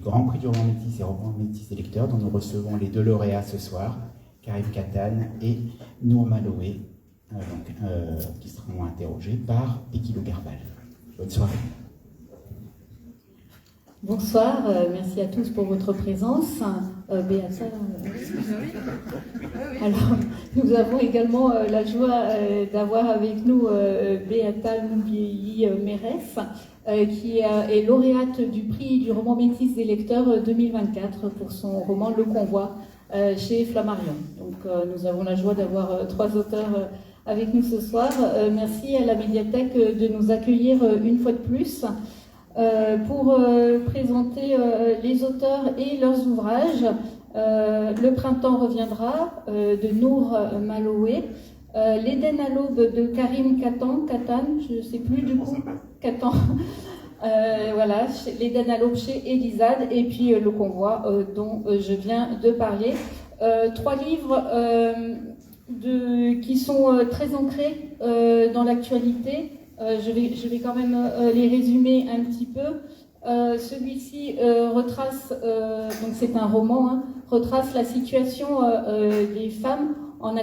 Grand Prix du roman métis et roman métis et lecteur, dont nous recevons les deux lauréats ce soir, Karim Katan et Nour Maloué, qui seront interrogés par Ekilo Garbal. Bonne soirée. Bonsoir, merci à tous pour votre présence. Béata, alors, nous avons également la joie d'avoir avec nous Béata Loubieyi-Mérès, qui est lauréate du prix du roman métis des lecteurs 2024 pour son roman Le Convoi chez Flammarion. Donc nous avons la joie d'avoir trois auteurs avec nous ce soir. Merci à la médiathèque de nous accueillir une fois de plus pour présenter les auteurs et leurs ouvrages. Le printemps reviendra de Nour Maloué, L'Éden à l'aube de Karim Katan, je ne sais plus du coup, Katan, voilà, L'Éden à l'aube chez Elisade, et puis Le Convoi dont je viens de parler. Trois livres qui sont très ancrés dans l'actualité. Je vais quand même les résumer un petit peu. Celui-ci retrace, donc c'est un roman, retrace la situation des femmes en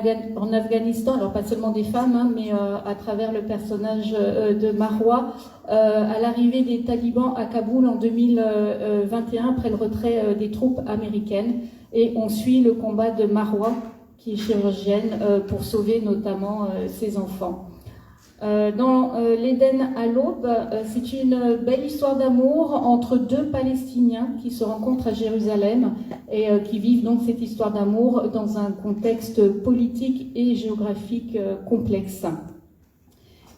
Afghanistan, alors pas seulement des femmes, mais à travers le personnage de Marwa, à l'arrivée des talibans à Kaboul en 2021, après le retrait des troupes américaines. Et on suit le combat de Marwa, qui est chirurgienne, pour sauver notamment ses enfants. Dans L'Éden à l'aube, c'est une belle histoire d'amour entre deux Palestiniens qui se rencontrent à Jérusalem et qui vivent donc cette histoire d'amour dans un contexte politique et géographique complexe.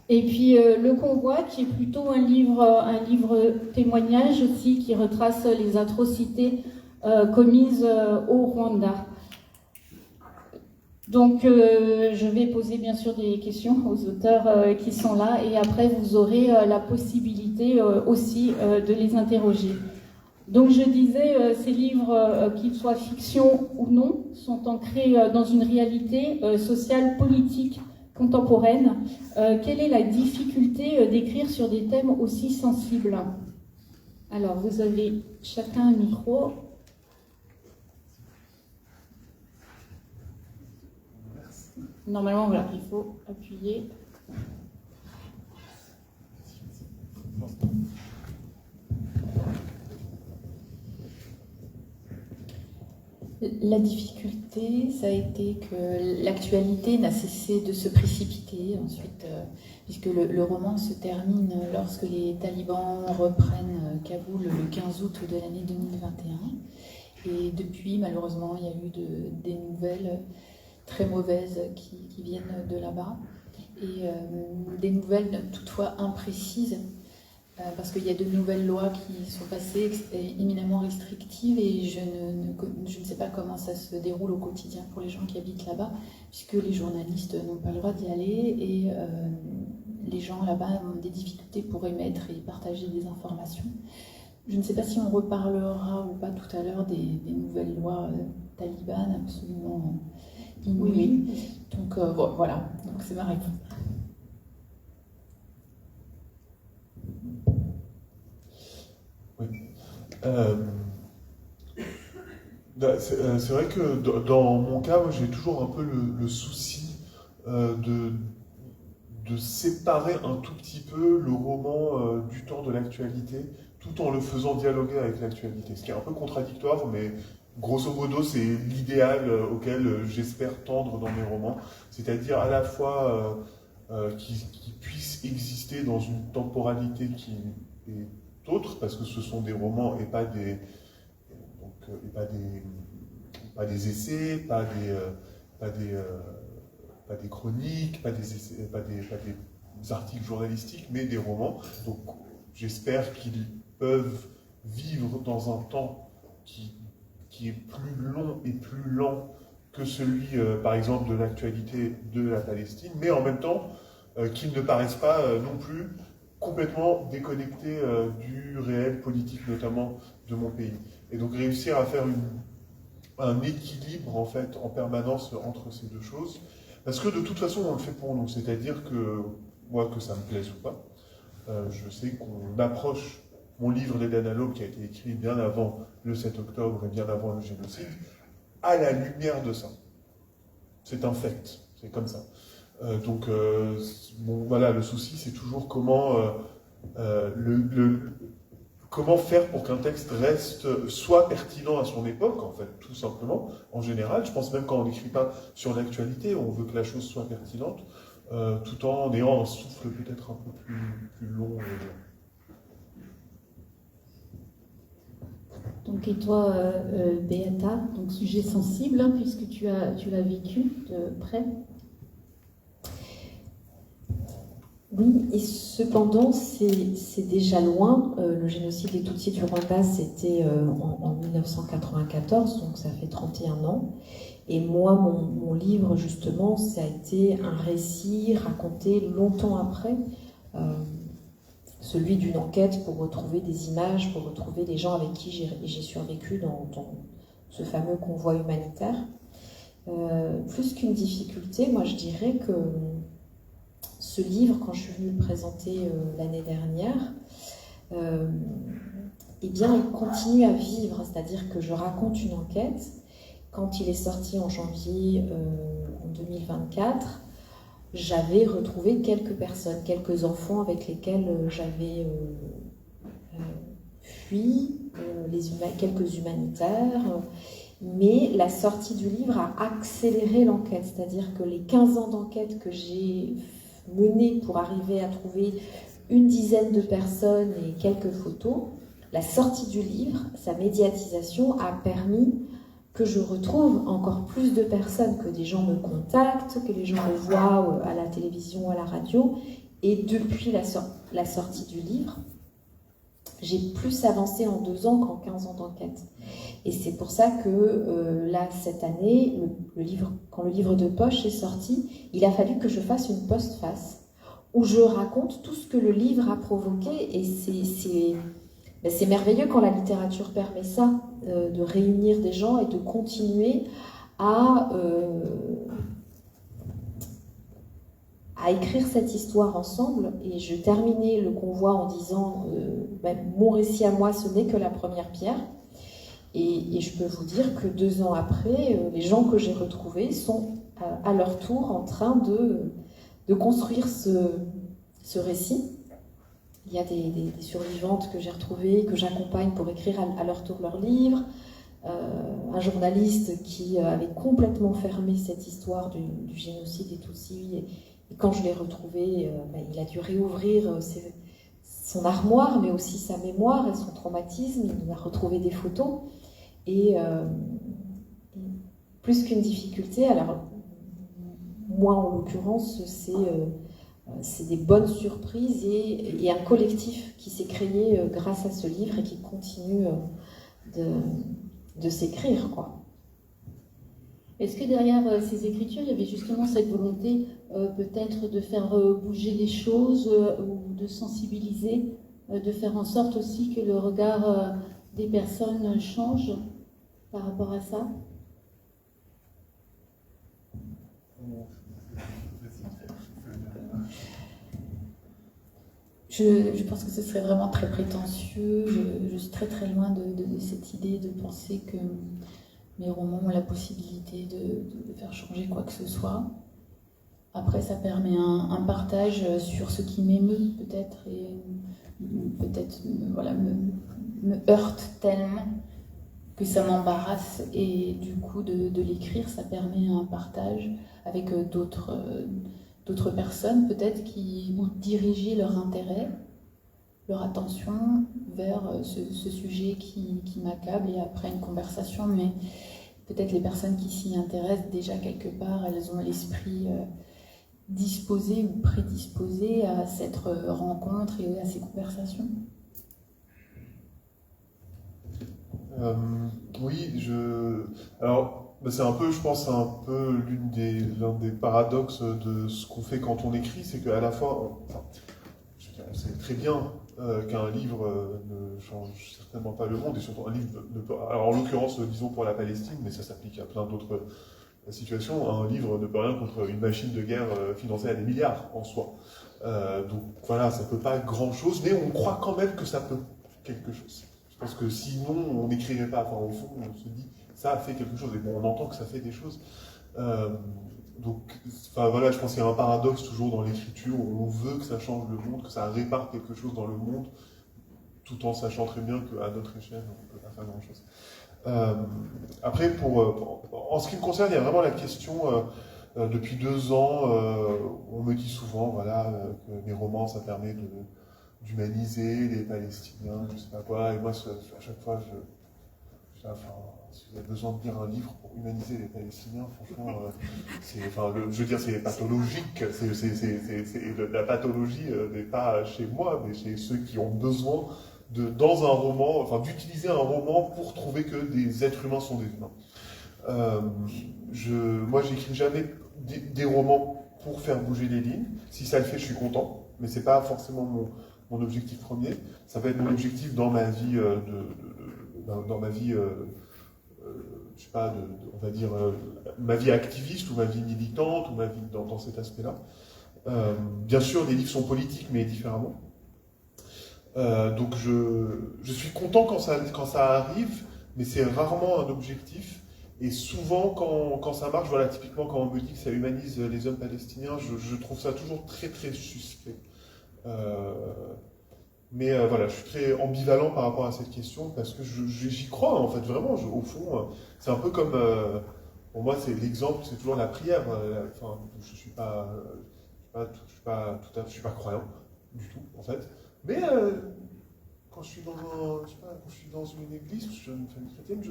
Et puis Le Convoi, qui est plutôt un livre témoignage aussi, qui retrace les atrocités commises au Rwanda. Donc, je vais poser bien sûr des questions aux auteurs qui sont là, et après vous aurez la possibilité aussi de les interroger. Donc, je disais, ces livres, qu'ils soient fiction ou non, sont ancrés dans une réalité sociale, politique, contemporaine. Quelle est la difficulté d'écrire sur des thèmes aussi sensibles? Alors, vous avez chacun un micro. Normalement, voilà, il faut appuyer. La difficulté, ça a été que l'actualité n'a cessé de se précipiter ensuite, puisque le roman se termine lorsque les talibans reprennent Kaboul le 15 août de l'année 2021. Et depuis, malheureusement, il y a eu des nouvelles très mauvaises qui viennent de là-bas, et des nouvelles toutefois imprécises, parce qu'il y a de nouvelles lois qui sont passées éminemment restrictives, et je ne sais pas comment ça se déroule au quotidien pour les gens qui habitent là-bas, puisque les journalistes n'ont pas le droit d'y aller, et les gens là-bas ont des difficultés pour émettre et partager des informations. Je ne sais pas si on reparlera ou pas tout à l'heure des nouvelles lois talibanes absolument inouïes. Oui. Donc voilà, donc c'est ma réponse. Oui. C'est vrai que dans mon cas, moi, j'ai toujours un peu le souci de séparer un tout petit peu le roman du temps de l'actualité, tout en le faisant dialoguer avec l'actualité. Ce qui est un peu contradictoire, mais grosso modo, c'est l'idéal auquel j'espère tendre dans mes romans. C'est-à-dire à la fois qu'ils puissent exister dans une temporalité qui est autre, parce que ce sont des romans et pas des essais, pas des chroniques, pas des articles journalistiques, mais des romans. Donc j'espère qu'ils peuvent vivre dans un temps qui est plus long et plus lent que celui, par exemple, de l'actualité de la Palestine, mais en même temps qu'ils ne paraissent pas non plus complètement déconnectés du réel politique, notamment de mon pays. Et donc réussir à faire un équilibre en fait en permanence entre ces deux choses, parce que de toute façon on le fait pour nous, c'est-à-dire que moi, que ça me plaise ou pas, je sais qu'on approche mon livre Les Daines à l'aube, qui a été écrit bien avant le 7 octobre et bien avant le génocide, à la lumière de ça. C'est un fait, c'est comme ça. Bon, voilà, le souci, c'est toujours comment, comment faire pour qu'un texte soit pertinent à son époque, en fait, tout simplement. En général, je pense même quand on n'écrit pas sur l'actualité, on veut que la chose soit pertinente, tout en ayant un souffle peut-être un peu plus long. Donc, et toi, Beata, donc sujet sensible, hein, puisque tu l'as vécu de près. Oui, et cependant, c'est déjà loin. Le génocide des Tutsis du Rwanda, c'était en 1994, donc ça fait 31 ans. Et moi, mon livre, justement, ça a été un récit raconté longtemps après, celui d'une enquête pour retrouver des images, pour retrouver les gens avec qui j'ai survécu dans ce fameux convoi humanitaire. Plus qu'une difficulté, moi je dirais que ce livre, quand je suis venue le présenter l'année dernière, eh bien, il continue à vivre, c'est-à-dire que je raconte une enquête. Quand il est sorti en janvier en 2024, j'avais retrouvé quelques personnes, quelques enfants avec lesquels j'avais fui, quelques humanitaires, mais la sortie du livre a accéléré l'enquête, c'est-à-dire que les 15 ans d'enquête que j'ai menée pour arriver à trouver une dizaine de personnes et quelques photos, la sortie du livre, sa médiatisation a permis que je retrouve encore plus de personnes, que des gens me contactent, que les gens me voient à la télévision, à la radio. Et depuis la sortie du livre, j'ai plus avancé en 2 ans qu'en 15 ans d'enquête. Et c'est pour ça que là, cette année, quand le livre de poche est sorti, il a fallu que je fasse une postface où je raconte tout ce que le livre a provoqué. Et c'est merveilleux quand la littérature permet ça, de réunir des gens et de continuer à écrire cette histoire ensemble. Et je terminais le convoi en disant mon récit à moi, ce n'est que la première pierre. Et je peux vous dire que 2 ans après, les gens que j'ai retrouvés sont à leur tour en train de construire ce récit. Il y a des survivantes que j'ai retrouvées, que j'accompagne pour écrire à leur tour leur livre. Un journaliste qui avait complètement fermé cette histoire du génocide des Tutsis. Et quand je l'ai retrouvé, il a dû réouvrir son armoire, mais aussi sa mémoire et son traumatisme. Il a retrouvé des photos. Et plus qu'une difficulté, alors moi en l'occurrence, c'est des bonnes surprises et un collectif qui s'est créé grâce à ce livre et qui continue de s'écrire, quoi. Est-ce que derrière ces écritures, il y avait justement cette volonté peut-être de faire bouger les choses ou de sensibiliser, de faire en sorte aussi que le regard des personnes change par rapport à ça? Je pense que ce serait vraiment très prétentieux. Je suis très très loin de cette idée de penser que mes romans ont la possibilité de faire changer quoi que ce soit. Après, ça permet un partage sur ce qui m'émeut peut-être et peut-être voilà, me heurte tellement que ça m'embarrasse. Et du coup, de l'écrire, ça permet un partage avec d'autres personnes peut-être qui vont diriger leur intérêt, leur attention vers ce sujet qui m'accable, et après une conversation, mais peut-être les personnes qui s'y intéressent déjà quelque part, elles ont l'esprit disposé ou prédisposé à cette rencontre et à ces conversations. Oui, alors c'est un peu, je pense, un peu l'un des paradoxes de ce qu'on fait quand on écrit, c'est qu'à la fois, on sait très bien qu'un livre ne change certainement pas le monde, et surtout un livre ne peut, alors en l'occurrence, disons pour la Palestine, mais ça s'applique à plein d'autres situations, un livre ne peut rien contre une machine de guerre financée à des milliards en soi. Donc voilà, ça peut pas grand-chose, mais on croit quand même que ça peut. quelque chose. Je pense que sinon, on n'écrirait pas. Enfin, au fond, on se dit, ça a fait quelque chose. Et bon, on entend que ça fait des choses. Donc, enfin, voilà, je pense qu'il y a un paradoxe toujours dans l'écriture. On veut que ça change le monde, que ça répare quelque chose dans le monde, tout en sachant très bien qu'à notre échelle, on ne peut pas faire grand-chose. Après, en ce qui me concerne, il y a vraiment la question, depuis 2 ans, on me dit souvent voilà, que mes romans, ça permet d'humaniser les Palestiniens, je ne sais pas quoi, et moi, à chaque fois, enfin, si vous avez besoin de lire un livre pour humaniser les Palestiniens, franchement, je veux dire, c'est pathologique. La pathologie n'est pas chez moi, mais chez ceux qui ont besoin dans un roman, enfin, d'utiliser un roman pour trouver que des êtres humains sont des humains. Moi, j'écris jamais des romans pour faire bouger les lignes. Si ça le fait, je suis content, mais c'est pas forcément mon objectif premier. Ça va être mon objectif dans ma vie je sais pas, on va dire, ma vie activiste ou ma vie militante ou ma vie dans cet aspect-là. Bien sûr, les livres sont politiques, mais différemment. Donc je suis content quand ça arrive, mais c'est rarement un objectif. Et souvent, quand ça marche, voilà, typiquement quand on me dit que ça humanise les hommes palestiniens, je trouve ça toujours très très suspect. Mais voilà, je suis très ambivalent par rapport à cette question parce que j'y crois en fait vraiment. Au fond, c'est un peu comme pour moi, c'est l'exemple, c'est toujours la prière. Enfin, je suis pas croyant du tout en fait. Mais quand je suis quand je suis dans une église, je suis dans une famille chrétienne,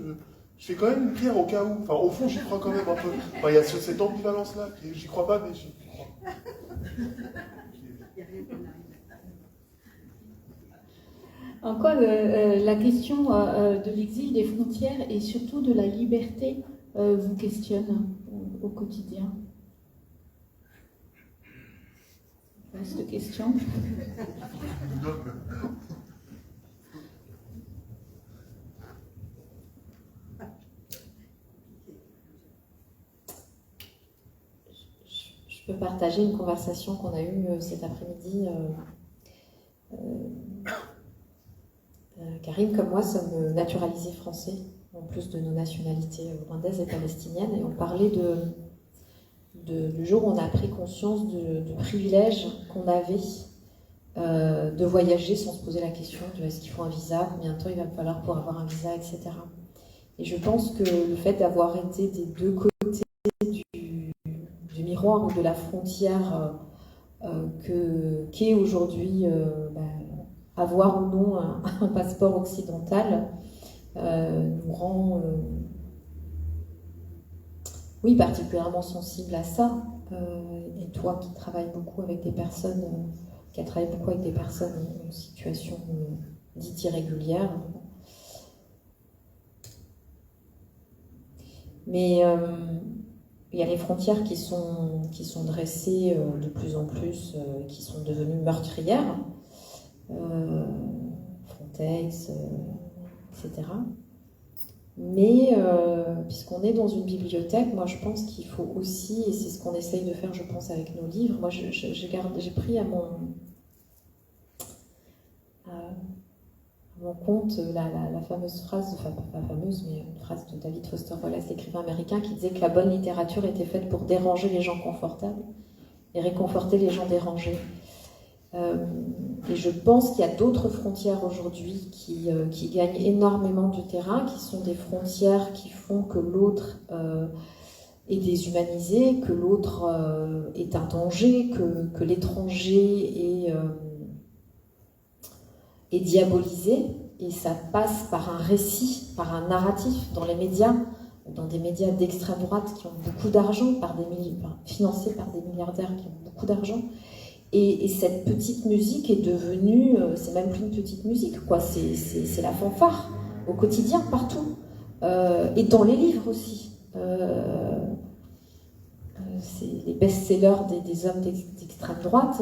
je fais quand même une prière au cas où. Enfin, au fond, j'y crois quand même un peu. Enfin, il y a cette ambivalence-là. J'y crois pas, mais j'y crois. En quoi la question de l'exil, des frontières et surtout de la liberté vous questionne au quotidien? Vaste question. Je peux partager une conversation qu'on a eue cet après-midi. Karine, comme moi, sommes naturalisés français, en plus de nos nationalités rwandaises et palestiniennes, et on parlait du jour où on a pris conscience du privilège qu'on avait de voyager sans se poser la question de est-ce qu'il faut un visa, combien de temps il va me falloir pour avoir un visa, etc. Et je pense que le fait d'avoir été des deux côtés du miroir ou de la frontière qu'est aujourd'hui avoir ou non un passeport occidental nous rend particulièrement sensible à ça. Et toi qui travailles beaucoup avec des personnes, qui a travaillé beaucoup avec des personnes en situation dite irrégulière. Mais il y a les frontières qui sont dressées de plus en plus, qui sont devenues meurtrières. Frontex, etc. Mais puisqu'on est dans une bibliothèque, moi je pense qu'il faut aussi, et c'est ce qu'on essaye de faire je pense avec nos livres, moi j'ai pris à mon compte la fameuse phrase, enfin pas fameuse, mais une phrase de David Foster Wallace, l'écrivain américain, qui disait que la bonne littérature était faite pour déranger les gens confortables et réconforter les gens dérangés. Et je pense qu'il y a d'autres frontières aujourd'hui qui gagnent énormément du terrain, qui sont des frontières qui font que l'autre est déshumanisé, que l'autre est un danger, que l'étranger est diabolisé. Et ça passe par un récit, par un narratif dans les médias, dans des médias d'extrême droite qui ont beaucoup d'argent, financés par des milliardaires qui ont beaucoup d'argent. Et cette petite musique est devenue, c'est même plus une petite musique, quoi. C'est la fanfare au quotidien, partout. Et dans les livres aussi. C'est les best-sellers des hommes d'extrême droite.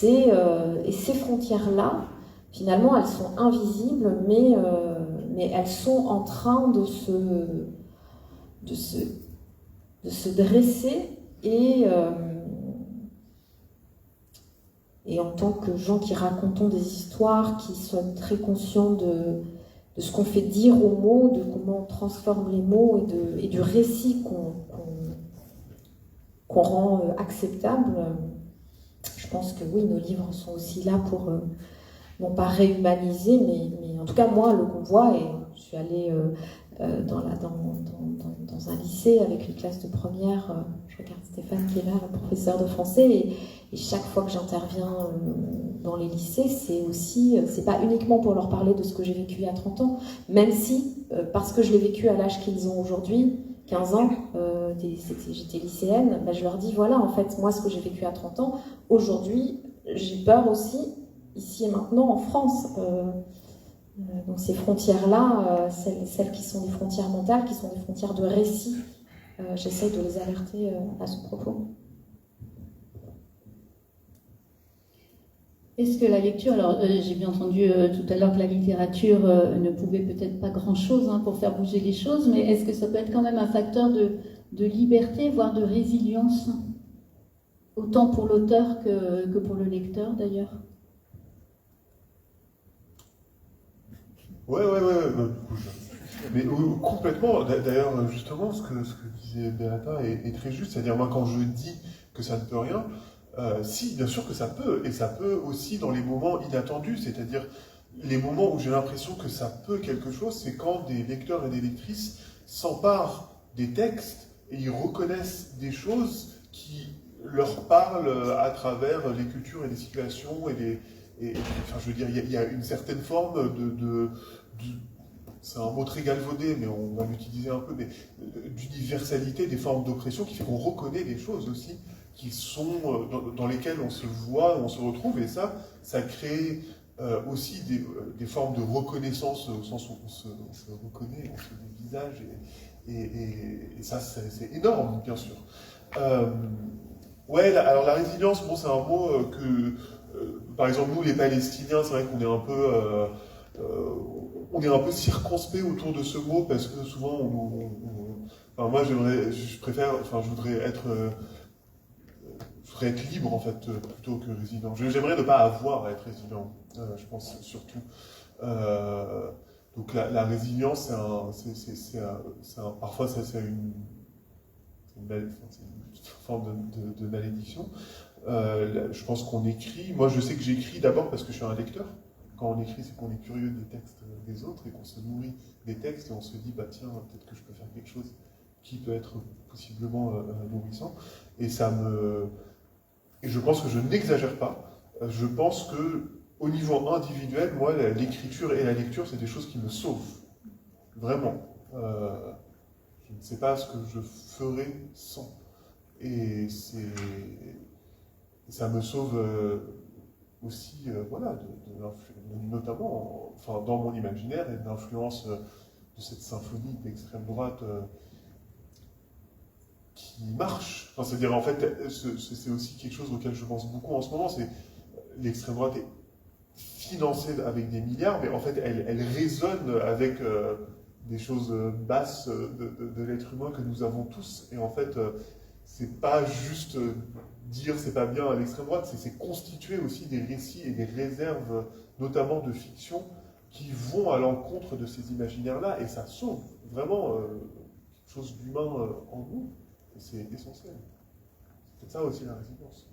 Et ces frontières-là, finalement, elles sont invisibles, mais elles sont en train de se dresser et et en tant que gens qui racontons des histoires, qui sommes très conscients de ce qu'on fait dire aux mots, de comment on transforme les mots et du récit qu'on rend acceptable, je pense que oui, nos livres sont aussi là pour, non pas réhumaniser, mais en tout cas, moi, le convoi, et je suis allée dans un lycée avec les classes de première, je regarde Stéphane qui est là, le professeur de français, et chaque fois que j'interviens dans les lycées, c'est pas uniquement pour leur parler de ce que j'ai vécu il y a 30 ans, même si, parce que je l'ai vécu à l'âge qu'ils ont aujourd'hui, 15 ans, j'étais lycéenne, je leur dis, voilà, en fait, moi, ce que j'ai vécu à 30 ans, aujourd'hui, j'ai peur aussi, ici et maintenant, en France. Donc ces frontières-là, celles qui sont des frontières mentales, qui sont des frontières de récit, j'essaie de les alerter à ce propos. Est-ce que la lecture, alors j'ai bien entendu tout à l'heure que la littérature ne pouvait peut-être pas grand-chose pour faire bouger les choses, mais est-ce que ça peut être quand même un facteur de liberté, voire de résilience, autant pour l'auteur que pour le lecteur d'ailleurs? Ouais, mais complètement. D'ailleurs, justement, ce que disait Beata est très juste. C'est-à-dire, moi, quand je dis que ça ne peut rien, si, bien sûr que ça peut. Et ça peut aussi dans les moments inattendus. C'est-à-dire, les moments où j'ai l'impression que ça peut quelque chose, c'est quand des lecteurs et des lectrices s'emparent des textes et ils reconnaissent des choses qui leur parlent à travers les cultures et les situations enfin, je veux dire, il y a une certaine forme c'est un mot très galvaudé, mais on va l'utiliser un peu, mais d'universalité des formes d'oppression qui fait qu'on reconnaît des choses aussi qui sont dans lesquelles on se voit, on se retrouve, et ça crée aussi des formes de reconnaissance au sens où on se reconnaît, on se dévisage, et ça c'est énorme, bien sûr. Ouais, alors la résilience, bon, c'est un mot que, par exemple, nous les Palestiniens, c'est vrai qu'on est un peu circonspect autour de ce mot parce que souvent enfin, moi je voudrais être libre en fait plutôt que résilient. J'aimerais ne pas avoir à être résilient, je pense surtout. Donc la résilience, parfois c'est une forme de malédiction. Je pense qu'on écrit. Moi, je sais que j'écris d'abord parce que je suis un lecteur. Quand on écrit, c'est qu'on est curieux des textes des autres et qu'on se nourrit des textes et on se dit, bah tiens, peut-être que je peux faire quelque chose qui peut être possiblement nourrissant. Et je pense que je n'exagère pas. Je pense que au niveau individuel, moi, l'écriture et la lecture, c'est des choses qui me sauvent. Vraiment. Je ne sais pas ce que je ferais sans. Et ça me sauve aussi, voilà, notamment, enfin, dans mon imaginaire et de l'influence de cette symphonie d'extrême droite qui marche. Enfin, c'est-à-dire, en fait, c'est aussi quelque chose auquel je pense beaucoup en ce moment, c'est l'extrême droite est financée avec des milliards, mais en fait, elle résonne avec des choses basses de l'être humain que nous avons tous. Et en fait, c'est pas juste dire c'est pas bien à l'extrême droite, c'est constituer aussi des récits et des réserves, notamment de fiction, qui vont à l'encontre de ces imaginaires-là, et ça sauve vraiment quelque chose d'humain en nous, et c'est essentiel. C'est ça aussi la résilience.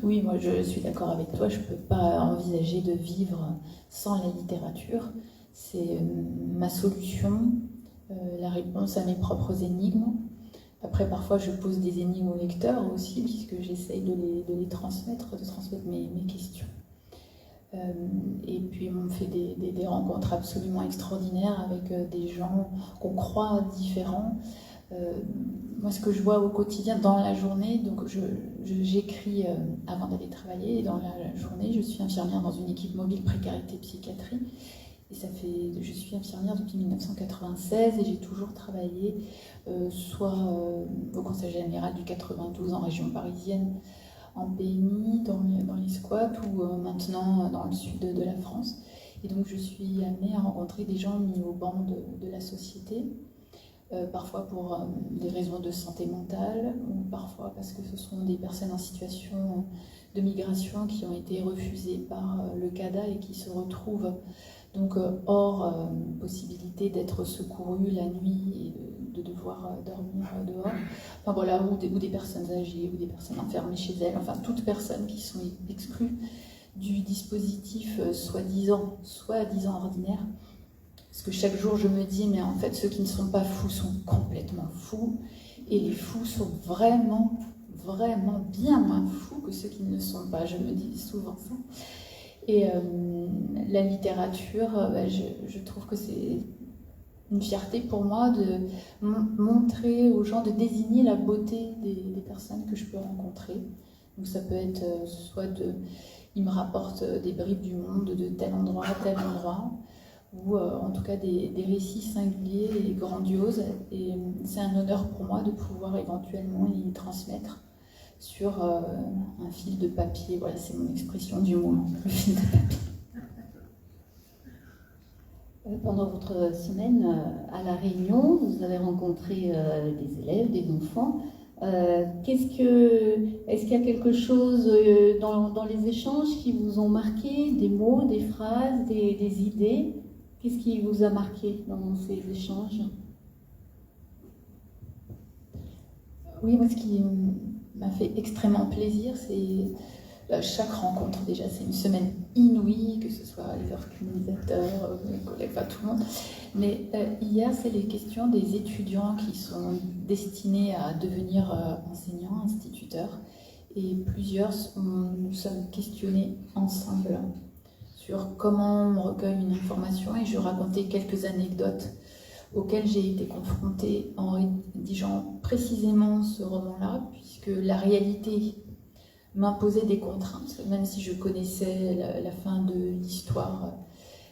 Oui, moi je suis d'accord avec toi, je ne peux pas envisager de vivre sans la littérature. C'est ma solution, la réponse à mes propres énigmes. Après, parfois, je pose des énigmes aux lecteurs aussi, puisque j'essaye de les transmettre, de transmettre mes questions. Et puis, on fait des rencontres absolument extraordinaires avec des gens qu'on croit différents. Moi, ce que je vois au quotidien, dans la journée, donc j'écris avant d'aller travailler, et dans la journée, je suis infirmière dans une équipe mobile précarité psychiatrie. Et je suis infirmière depuis 1996 et j'ai toujours travaillé soit au Conseil général du 92 en région parisienne, en PMI, dans les squats, ou maintenant dans le sud de la France. Et donc je suis amenée à rencontrer des gens mis au banc de la société. parfois pour des raisons de santé mentale, ou parfois parce que ce sont des personnes en situation de migration qui ont été refusées par le CADA et qui se retrouvent donc hors possibilité d'être secourues la nuit et de devoir dormir dehors. Enfin voilà, ou des personnes âgées, ou des personnes enfermées chez elles, enfin toutes personnes qui sont exclues du dispositif soi-disant ordinaire. Parce que chaque jour je me dis, mais en fait ceux qui ne sont pas fous sont complètement fous, et les fous sont vraiment bien moins fous que ceux qui ne le sont pas. Je me dis souvent ça. Et la littérature, je trouve que c'est une fierté pour moi de montrer aux gens, de désigner la beauté des personnes que je peux rencontrer. Donc ça peut être soit ils me rapportent des bribes du monde de tel endroit à tel endroit, ou en tout cas des récits singuliers et grandioses. Et c'est un honneur pour moi de pouvoir éventuellement les transmettre sur un fil de papier. Voilà, c'est mon expression du moment, le fil de papier. Pendant votre semaine à La Réunion, vous avez rencontré des élèves, des enfants. Est-ce qu'il y a quelque chose dans les échanges qui vous ont marqué, des mots, des phrases, des idées? Qu'est-ce qui vous a marqué dans ces échanges? Oui, moi, ce qui m'a fait extrêmement plaisir, c'est chaque rencontre. Déjà, c'est une semaine inouïe, que ce soit les organisateurs, mes collègues, enfin tout le monde. Mais hier, c'est les questions des étudiants qui sont destinés à devenir enseignants, instituteurs. Et plusieurs, nous sommes questionnés ensemble sur comment on recueille une information, et je racontais quelques anecdotes auxquelles j'ai été confrontée en rédigeant précisément ce roman-là, puisque la réalité m'imposait des contraintes, même si je connaissais la fin de l'histoire,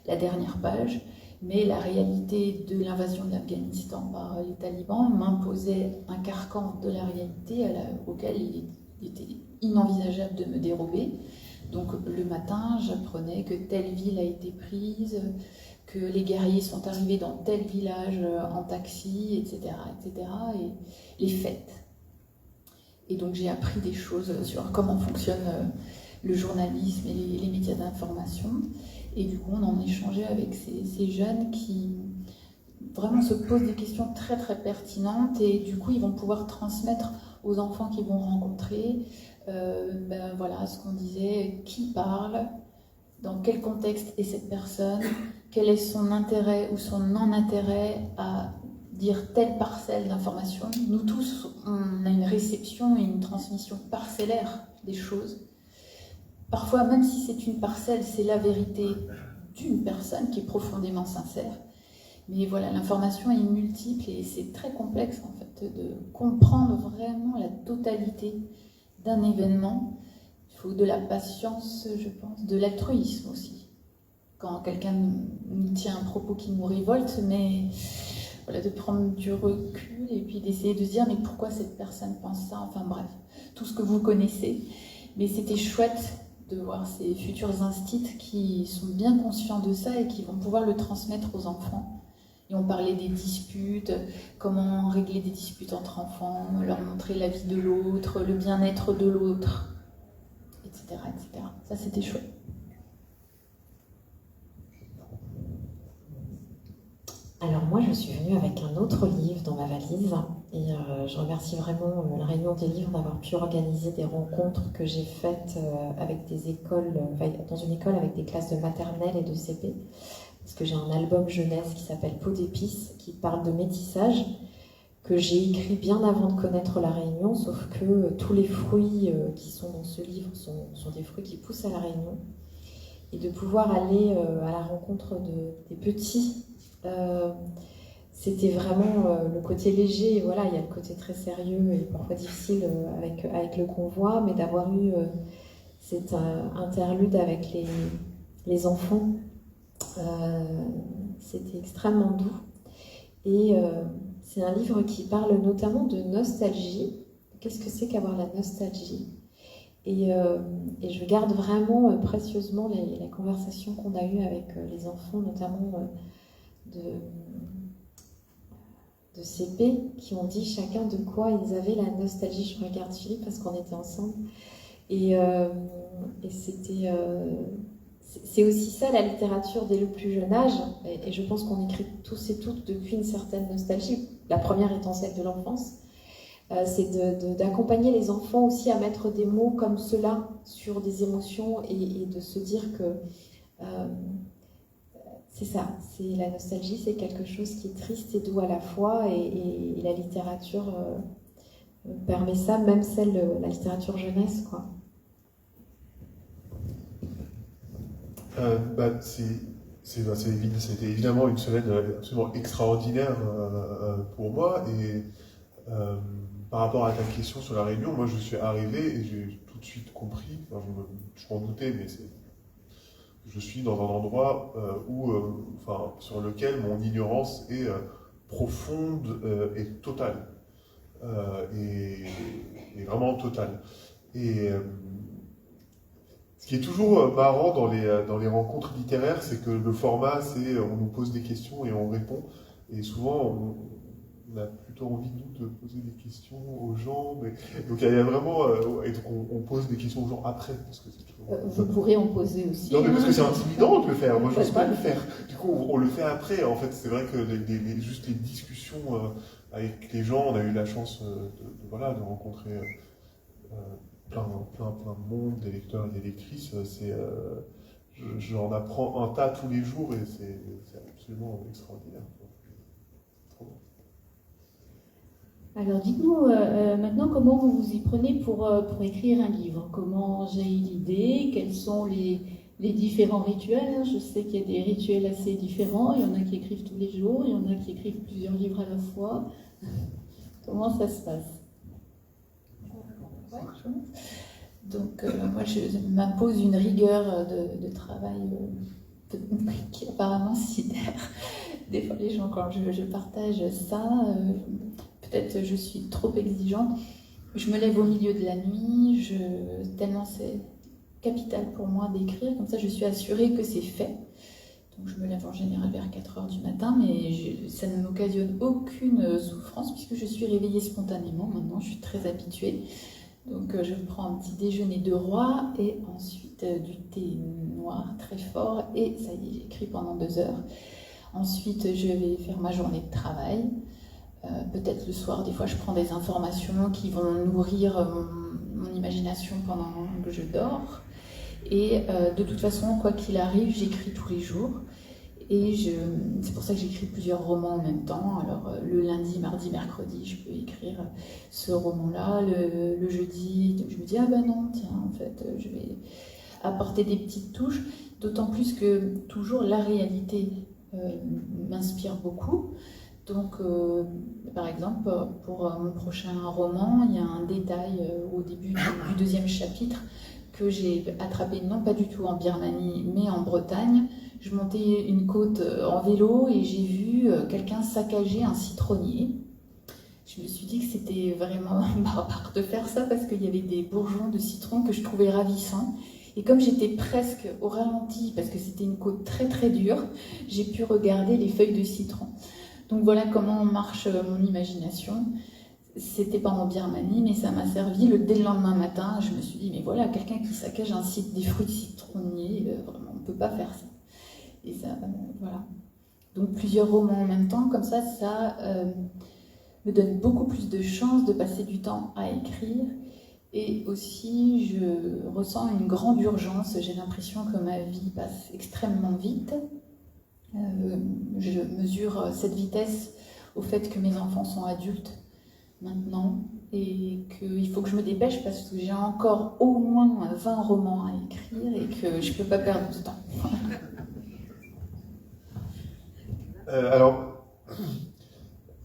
la dernière page, mais la réalité de l'invasion de l'Afghanistan par les talibans m'imposait un carcan de la réalité auquel il était inenvisageable de me dérober. Donc le matin, j'apprenais que telle ville a été prise, que les guerriers sont arrivés dans tel village en taxi, etc., etc., et les fêtes. Et donc j'ai appris des choses sur comment fonctionne le journalisme et les médias d'information. Et du coup, on en échangeait avec ces jeunes qui vraiment se posent des questions très très pertinentes, et du coup, ils vont pouvoir transmettre aux enfants qu'ils vont rencontrer voilà, ce qu'on disait, qui parle, dans quel contexte est cette personne, quel est son intérêt ou son non-intérêt à dire telle parcelle d'information. Nous tous, on a une réception et une transmission parcellaire des choses. Parfois, même si c'est une parcelle, c'est la vérité d'une personne qui est profondément sincère. Mais voilà, l'information est multiple et c'est très complexe en fait de comprendre vraiment la totalité d'un événement. Il faut de la patience, je pense, de l'altruisme aussi. Quand quelqu'un nous tient un propos qui nous révolte, mais voilà, de prendre du recul et puis d'essayer de se dire mais pourquoi cette personne pense ça, enfin bref, tout ce que vous connaissez. Mais c'était chouette de voir ces futurs instits qui sont bien conscients de ça et qui vont pouvoir le transmettre aux enfants. Et on parlait des disputes, comment régler des disputes entre enfants, leur montrer la vie de l'autre, le bien-être de l'autre, etc., etc. Ça, c'était chouette. Alors moi, je suis venue avec un autre livre dans ma valise, et je remercie vraiment la Réunion des livres d'avoir pu organiser des rencontres que j'ai faites avec des écoles, dans une école avec des classes de maternelle et de CP, parce que j'ai un album jeunesse qui s'appelle Peau d'épices, qui parle de métissage, que j'ai écrit bien avant de connaître la Réunion, sauf que tous les fruits qui sont dans ce livre sont des fruits qui poussent à la Réunion, et de pouvoir aller à la rencontre des petits. C'était vraiment le côté léger, et voilà, il y a le côté très sérieux et parfois difficile avec le convoi, mais d'avoir eu cet interlude avec les enfants, c'était extrêmement doux. Et c'est un livre qui parle notamment de nostalgie. Qu'est-ce que c'est qu'avoir la nostalgie? Et je garde vraiment précieusement la conversation qu'on a eue avec les enfants, notamment de CP qui ont dit chacun de quoi ils avaient la nostalgie. Je regarde Philippe parce qu'on était ensemble. Et c'était... c'est aussi ça la littérature dès le plus jeune âge. Et je pense qu'on écrit tous et toutes depuis une certaine nostalgie. La première étant celle de l'enfance. C'est d'accompagner les enfants aussi à mettre des mots comme cela sur des émotions et de se dire que c'est ça, c'est la nostalgie, c'est quelque chose qui est triste et doux à la fois et la littérature permet ça, même la littérature jeunesse, quoi. C'était évidemment une semaine absolument extraordinaire pour moi et par rapport à ta question sur la Réunion, moi je suis arrivé et j'ai tout de suite compris, enfin, je m'en doutais, mais je suis dans un endroit sur lequel mon ignorance est profonde et totale, et vraiment totale. Et ce qui est toujours marrant dans les rencontres littéraires, c'est que le format, c'est on nous pose des questions et on répond, et souvent on a plutôt envie, nous, de poser des questions aux gens. Donc, il y a vraiment... et donc, on pose des questions aux gens après. Parce que c'est toujours... Vous pourrez en poser aussi. Non, mais parce que c'est intimidant de le faire. Moi, je n'ose pas le faire. Du coup, on le fait après. En fait, c'est vrai que juste les discussions avec les gens, on a eu la chance de rencontrer plein de monde, des lecteurs et des lectrices. J'en apprends un tas tous les jours et c'est absolument extraordinaire. Alors dites-nous maintenant comment vous vous y prenez pour écrire un livre. Comment j'ai l'idée, quels sont les différents rituels. Je sais qu'il y a des rituels assez différents, il y en a qui écrivent tous les jours, il y en a qui écrivent plusieurs livres à la fois. Comment ça se passe? Donc moi je m'impose une rigueur de travail qui apparemment sidère des fois les gens quand je partage ça. Peut-être je suis trop exigeante. Je me lève au milieu de la nuit, tellement c'est capital pour moi d'écrire, comme ça je suis assurée que c'est fait. Donc je me lève en général vers 4h du matin, mais ça ne m'occasionne aucune souffrance puisque je suis réveillée spontanément. Maintenant je suis très habituée. Donc je prends un petit déjeuner de roi et ensuite du thé noir très fort et ça y est, j'écris pendant 2 heures. Ensuite je vais faire ma journée de travail. Peut-être le soir, des fois je prends des informations qui vont nourrir mon imagination pendant que je dors. Et de toute façon, quoi qu'il arrive, j'écris tous les jours. Et c'est pour ça que j'écris plusieurs romans en même temps. Alors le lundi, mardi, mercredi, je peux écrire ce roman-là. Le jeudi, je me dis, ah ben non, tiens, en fait, je vais apporter des petites touches. D'autant plus que toujours la réalité m'inspire beaucoup. Donc, par exemple, pour mon prochain roman, il y a un détail au début du 2e chapitre que j'ai attrapé non pas du tout en Birmanie, mais en Bretagne. Je montais une côte en vélo et j'ai vu quelqu'un saccager un citronnier. Je me suis dit que c'était vraiment barbare de faire ça parce qu'il y avait des bourgeons de citron que je trouvais ravissants. Et comme j'étais presque au ralenti, parce que c'était une côte très très dure, j'ai pu regarder les feuilles de citron. Donc voilà comment marche mon imagination. C'était pas en Birmanie, mais ça m'a servi. Dès le lendemain matin, je me suis dit, mais voilà, quelqu'un qui saccage des fruits de citronnier, vraiment, on ne peut pas faire ça. Et ça, voilà. Donc plusieurs romans en même temps, comme ça me donne beaucoup plus de chances de passer du temps à écrire. Et aussi, je ressens une grande urgence. J'ai l'impression que ma vie passe extrêmement vite. Je mesure cette vitesse au fait que mes enfants sont adultes maintenant et qu'il faut que je me dépêche parce que j'ai encore au moins 20 romans à écrire et que je ne peux pas perdre de temps.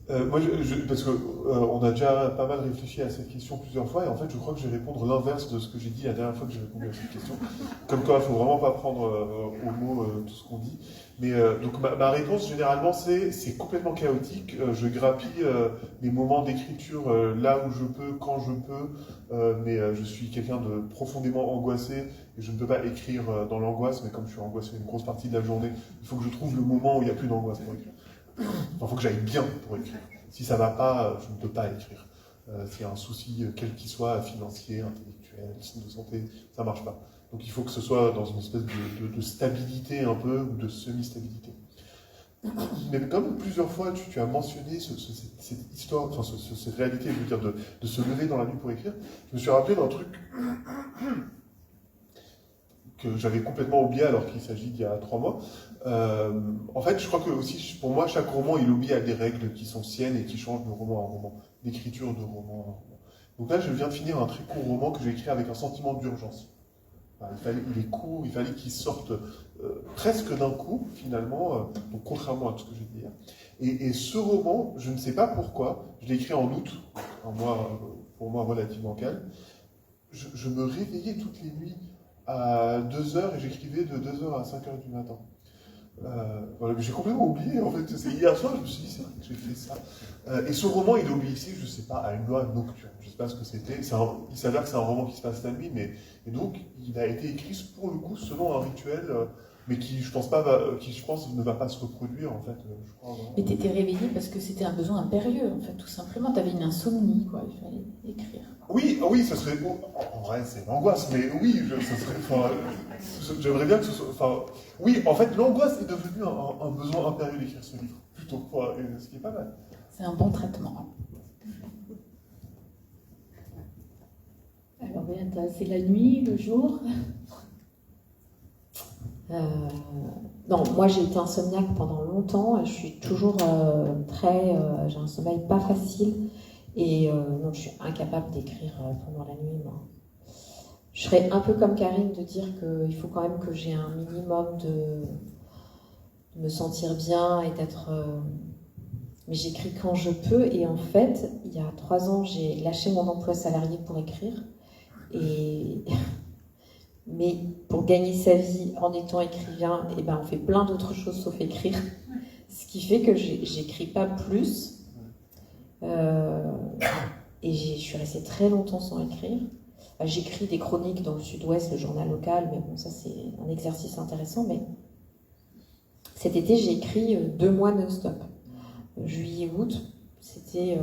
Moi, parce qu'on a déjà pas mal réfléchi à cette question plusieurs fois, et en fait, je crois que je vais répondre l'inverse de ce que j'ai dit la dernière fois que j'ai répondu à cette question. Comme quoi, il ne faut vraiment pas prendre au mot tout ce qu'on dit. Mais donc, ma réponse, généralement, c'est complètement chaotique. Je grappille les moments d'écriture là où je peux, quand je peux, mais je suis quelqu'un de profondément angoissé, et je ne peux pas écrire dans l'angoisse, mais comme je suis angoissé une grosse partie de la journée, il faut que je trouve le moment où il n'y a plus d'angoisse pour écrire. Il faut que j'aille bien pour écrire. Si ça va pas, je ne peux pas écrire. S'il y a un souci, quel qu'il soit, financier, intellectuel, de santé, ça marche pas. Donc il faut que ce soit dans une espèce de stabilité un peu, ou de semi-stabilité. Mais comme plusieurs fois tu as mentionné cette histoire, enfin cette réalité, je veux dire, de se lever dans la nuit pour écrire, je me suis rappelé d'un truc que j'avais complètement oublié alors qu'il s'agit d'il y a 3 mois. En fait, je crois que aussi, pour moi, chaque roman, il obéit à des règles qui sont siennes et qui changent de roman en roman, d'écriture de roman en roman. Donc là, je viens de finir un très court roman que j'ai écrit avec un sentiment d'urgence. Il est court, il fallait qu'il sorte presque d'un coup, finalement, donc contrairement à tout ce que j'ai dit hier. Et ce roman, je ne sais pas pourquoi, je l'ai écrit en août, un mois pour moi relativement calme. Je me réveillais toutes les nuits à 2h et j'écrivais de 2h à 5h du matin. Voilà, mais j'ai complètement oublié, en fait. C'est hier soir, je me suis dit, c'est vrai que j'ai fait ça. Et ce roman, il obéissait, je ne sais pas, à une loi nocturne. Je ne sais pas ce que c'était. Il s'avère que c'est un roman qui se passe la nuit, et donc, il a été écrit, pour le coup, selon un rituel, mais qui, je pense, ne va pas se reproduire, en fait. Je crois, vraiment. Mais tu étais réveillée parce que c'était un besoin impérieux, en fait, tout simplement. Tu avais une insomnie, quoi. Il fallait écrire. Oui, ça serait... En vrai, c'est l'angoisse, mais oui, ça serait... J'aimerais bien que ce soit... oui, en fait, l'angoisse est devenue un besoin impérieux d'écrire ce livre, plutôt, ce qui est pas mal. C'est un bon traitement. Alors, Béata, c'est la nuit, le jour? Non, moi j'ai été insomniaque pendant longtemps et je suis toujours j'ai un sommeil pas facile et non, je suis incapable d'écrire pendant la nuit. Moi. Je serais un peu comme Karine de dire qu'il faut quand même que j'ai un minimum de me sentir bien et d'être... Mais j'écris quand je peux et en fait, il y a 3 ans, j'ai lâché mon emploi salarié pour écrire et... Mais pour gagner sa vie en étant écrivain, eh ben on fait plein d'autres choses sauf écrire. Ce qui fait que j'écris pas plus. Et je suis restée très longtemps sans écrire. J'écris des chroniques dans le Sud-Ouest, le journal local, mais bon, ça c'est un exercice intéressant. Mais cet été, j'ai écrit 2 mois non-stop. Juillet, août, c'était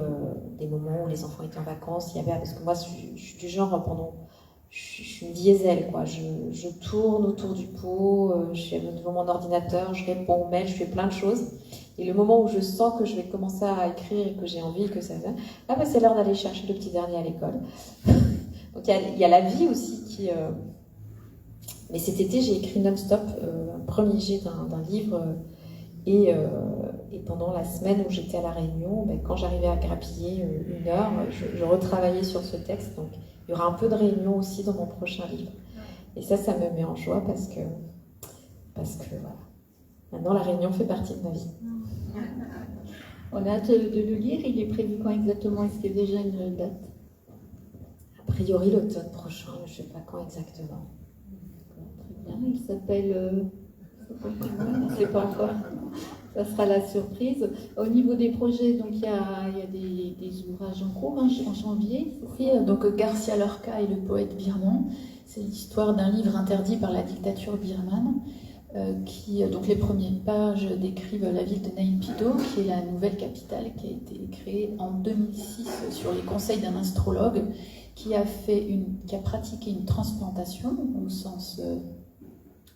des moments où les enfants étaient en vacances. Parce que moi, je suis du genre je suis une diesel, quoi. Je tourne autour du pot, je suis devant mon ordinateur, je réponds aux mails, je fais plein de choses. Et le moment où je sens que je vais commencer à écrire et que j'ai envie, que ça va, c'est l'heure d'aller chercher le petit dernier à l'école. Donc il y a la vie aussi qui... Mais cet été, j'ai écrit non-stop un premier jet d'un livre et pendant la semaine où j'étais à La Réunion, quand j'arrivais à grappiller 1 heure, je retravaillais sur ce texte. Donc il y aura un peu de réunion aussi dans mon prochain livre. Et ça me met en joie parce que voilà. Maintenant, La Réunion fait partie de ma vie. On a hâte de le lire. Il est prévu quand exactement? Est-ce qu'il y a déjà une date? A priori, l'automne prochain. Je ne sais pas quand exactement. Très bien. Il s'appelle... On ne sait pas encore. Ça sera la surprise. Au niveau des projets, donc il y a des ouvrages en cours en janvier. Donc Garcia Lorca et le poète birman. C'est l'histoire d'un livre interdit par la dictature birmane. Donc les premières pages décrivent la ville de Naypyidaw, qui est la nouvelle capitale, qui a été créée en 2006 sur les conseils d'un astrologue qui a pratiqué une transplantation au sens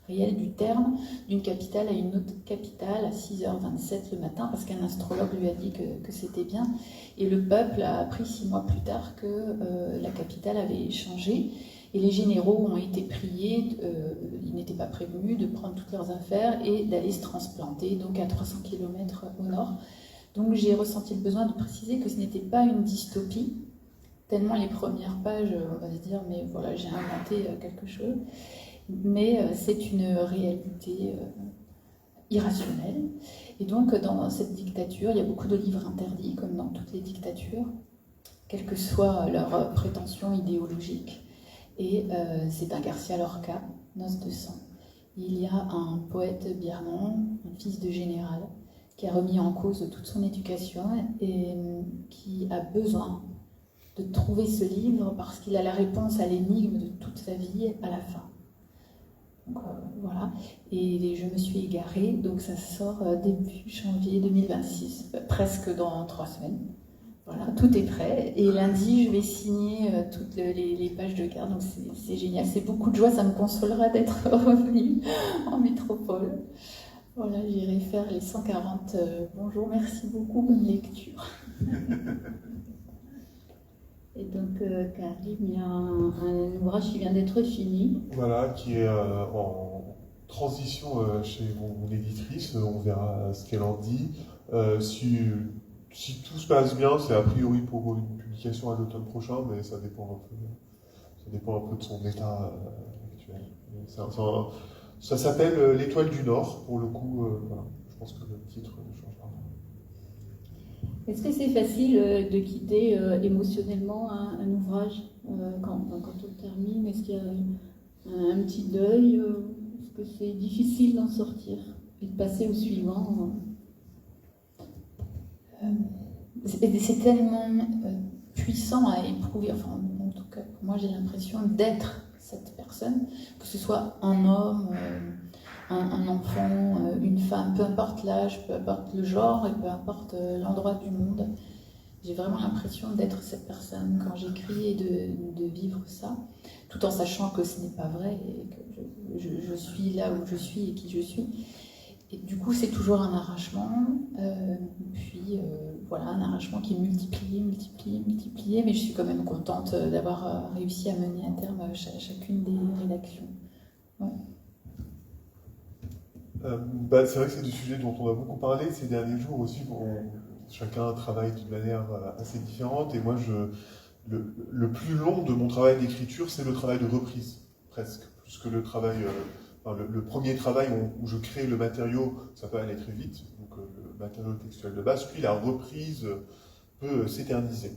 réel du terme, d'une capitale à une autre capitale à 6h27 le matin, parce qu'un astrologue lui a dit que c'était bien. Et le peuple a appris 6 mois plus tard que la capitale avait changé. Et les généraux ont été priés, ils n'étaient pas prévenus, de prendre toutes leurs affaires et d'aller se transplanter, donc à 300 km au nord. Donc j'ai ressenti le besoin de préciser que ce n'était pas une dystopie, tellement les premières pages, on va se dire, mais voilà, j'ai inventé quelque chose. Mais c'est une réalité irrationnelle. Et donc, dans cette dictature, il y a beaucoup de livres interdits, comme dans toutes les dictatures, quelle que soit leur prétention idéologique. Et c'est un Garcia Lorca, Noces de sang. Il y a un poète birman, un fils de général, qui a remis en cause toute son éducation et qui a besoin de trouver ce livre parce qu'il a la réponse à l'énigme de toute sa vie à la fin. Donc, voilà. Et je me suis égarée, donc ça sort début janvier 2026, presque dans 3 semaines. Voilà, tout est prêt. Et lundi, je vais signer toutes les pages de garde, donc c'est génial. C'est beaucoup de joie, ça me consolera d'être revenue en métropole. Voilà, j'irai faire les 140 bonjour, merci beaucoup, bonne lecture. Et donc, Karim, il y a un ouvrage qui vient d'être fini. Voilà, qui est en transition chez mon éditrice. On verra ce qu'elle en dit. Si tout se passe bien, c'est a priori pour une publication à l'automne prochain, mais ça dépend un peu de son état actuel. Ça s'appelle L'Étoile du Nord, pour le coup. Voilà. Je pense que le titre ne changera pas. Est-ce que c'est facile de quitter émotionnellement un ouvrage quand on le termine? Est-ce qu'il y a un petit deuil? Est-ce que c'est difficile d'en sortir et de passer au suivant? C'est tellement puissant à éprouver, enfin en tout cas moi j'ai l'impression d'être cette personne, que ce soit un homme, un enfant, une femme, peu importe l'âge, peu importe le genre et peu importe l'endroit du monde. J'ai vraiment l'impression d'être cette personne quand j'écris et de vivre ça, tout en sachant que ce n'est pas vrai et que je suis là où je suis et qui je suis. Et du coup, c'est toujours un arrachement, puis voilà, un arrachement qui est multiplié, mais je suis quand même contente d'avoir réussi à mener à terme chacune des rédactions. Ouais. C'est vrai que c'est des sujets dont on a beaucoup parlé ces derniers jours aussi. Chacun travaille d'une manière assez différente, et moi, le plus long de mon travail d'écriture, c'est le travail de reprise, presque, plus que le travail... Le premier travail où je crée le matériau, ça peut aller très vite, donc le matériau textuel de base, puis la reprise peut s'éterniser.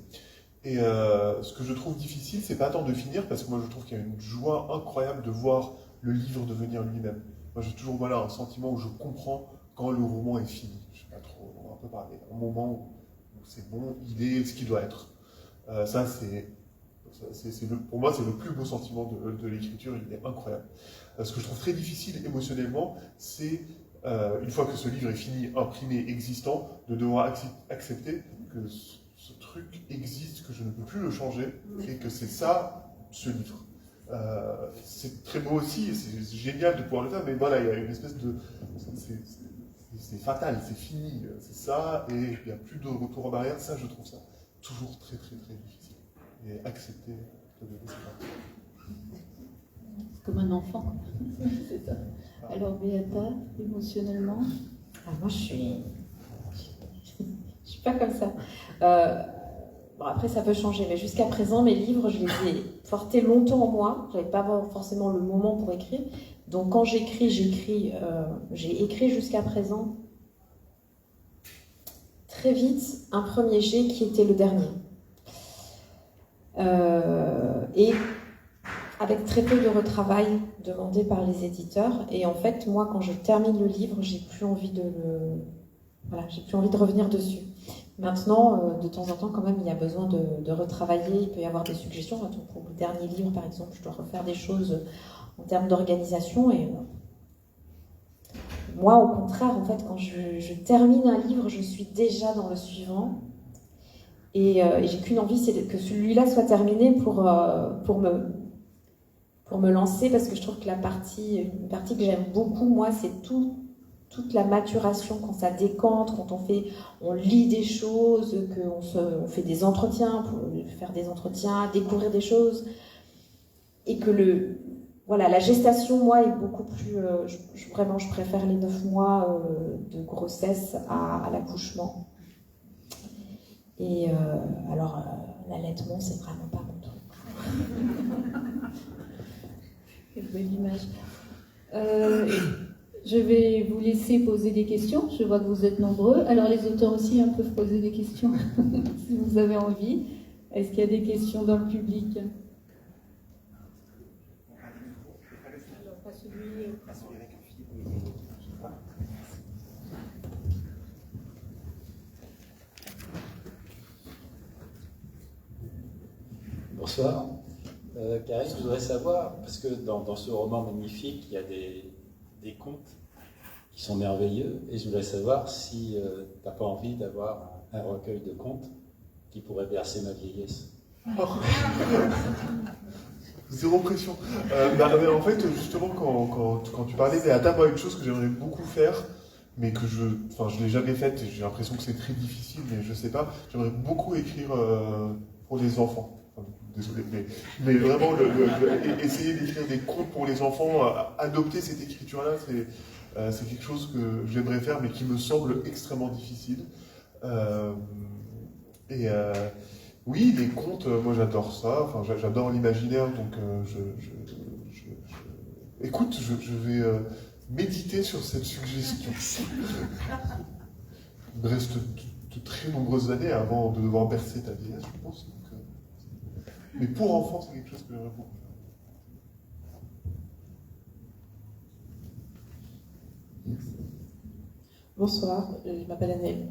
Et ce que je trouve difficile, c'est pas tant de finir, parce que moi je trouve qu'il y a une joie incroyable de voir le livre devenir lui-même. Moi j'ai toujours un sentiment où je comprends quand le roman est fini. Je sais pas trop, on va un peu parler. Un moment où c'est bon, il est ce qu'il doit être. Ça pour moi c'est le plus beau sentiment de l'écriture, il est incroyable. Ce que je trouve très difficile émotionnellement, c'est, une fois que ce livre est fini, imprimé, existant, de devoir accepter que ce truc existe, que je ne peux plus le changer, et que c'est ça, ce livre. C'est très beau aussi, et c'est génial de pouvoir le faire, mais voilà, il y a une espèce de... C'est fatal, c'est fini, c'est ça, et il n'y a plus de retour en arrière. Ça, je trouve ça toujours très, très, très difficile. Et accepter de le laisser partir. C'est comme un enfant. C'est ça. Alors, Beata, émotionnellement? Moi, je suis pas comme ça. Bon, après, ça peut changer, mais jusqu'à présent, mes livres, je les ai portés longtemps en moi. Je n'avais pas forcément le moment pour écrire. Donc, quand j'écris, j'ai écrit jusqu'à présent très vite un premier jet qui était le dernier. Et avec très peu de retravail demandé par les éditeurs. Et en fait, moi, quand je termine le livre, j'ai plus envie de revenir dessus. Maintenant, de temps en temps, quand même, il y a besoin de retravailler. Il peut y avoir des suggestions. Pour le dernier livre, par exemple, je dois refaire des choses en termes d'organisation. Et moi, au contraire, en fait, quand je termine un livre, je suis déjà dans le suivant. Et j'ai qu'une envie, c'est que celui-là soit terminé pour me lancer, parce que je trouve que une partie que j'aime beaucoup, moi, c'est toute la maturation, quand ça décante, quand on lit des choses, on fait des entretiens, pour faire des entretiens, découvrir des choses, et que la gestation, moi, est beaucoup plus... vraiment, je préfère les 9 mois de grossesse à l'accouchement. Et alors, l'allaitement, c'est vraiment pas mon truc. Quelle belle image. Je vais vous laisser poser des questions. Je vois que vous êtes nombreux. Alors, les auteurs aussi peuvent poser des questions, si vous avez envie. Est-ce qu'il y a des questions dans le public? Alors, pas celui avec Philippe. Bonsoir. Karine, je voudrais savoir, parce que dans ce roman magnifique, il y a des contes qui sont merveilleux, et je voudrais savoir si tu n'as pas envie d'avoir un recueil de contes qui pourrait bercer ma vieillesse. Zéro pression. Mais en fait, justement, quand tu parlais des Adam, moi, une chose que j'aimerais beaucoup faire, mais que je ne l'ai jamais faite, et j'ai l'impression que c'est très difficile, mais je sais pas, j'aimerais beaucoup écrire pour les enfants. Désolé, mais vraiment, essayer d'écrire des contes pour les enfants, adopter cette écriture-là, c'est quelque chose que j'aimerais faire, mais qui me semble extrêmement difficile. Oui, les contes, moi j'adore ça, enfin, j'adore l'imaginaire, donc écoute, je vais méditer sur cette suggestion. Il me reste de très nombreuses années avant de devoir bercer ta vieillesse, je pense. Donc, mais pour enfants, c'est quelque chose que j'aimerais beaucoup faire. Bonsoir, je m'appelle Annelle.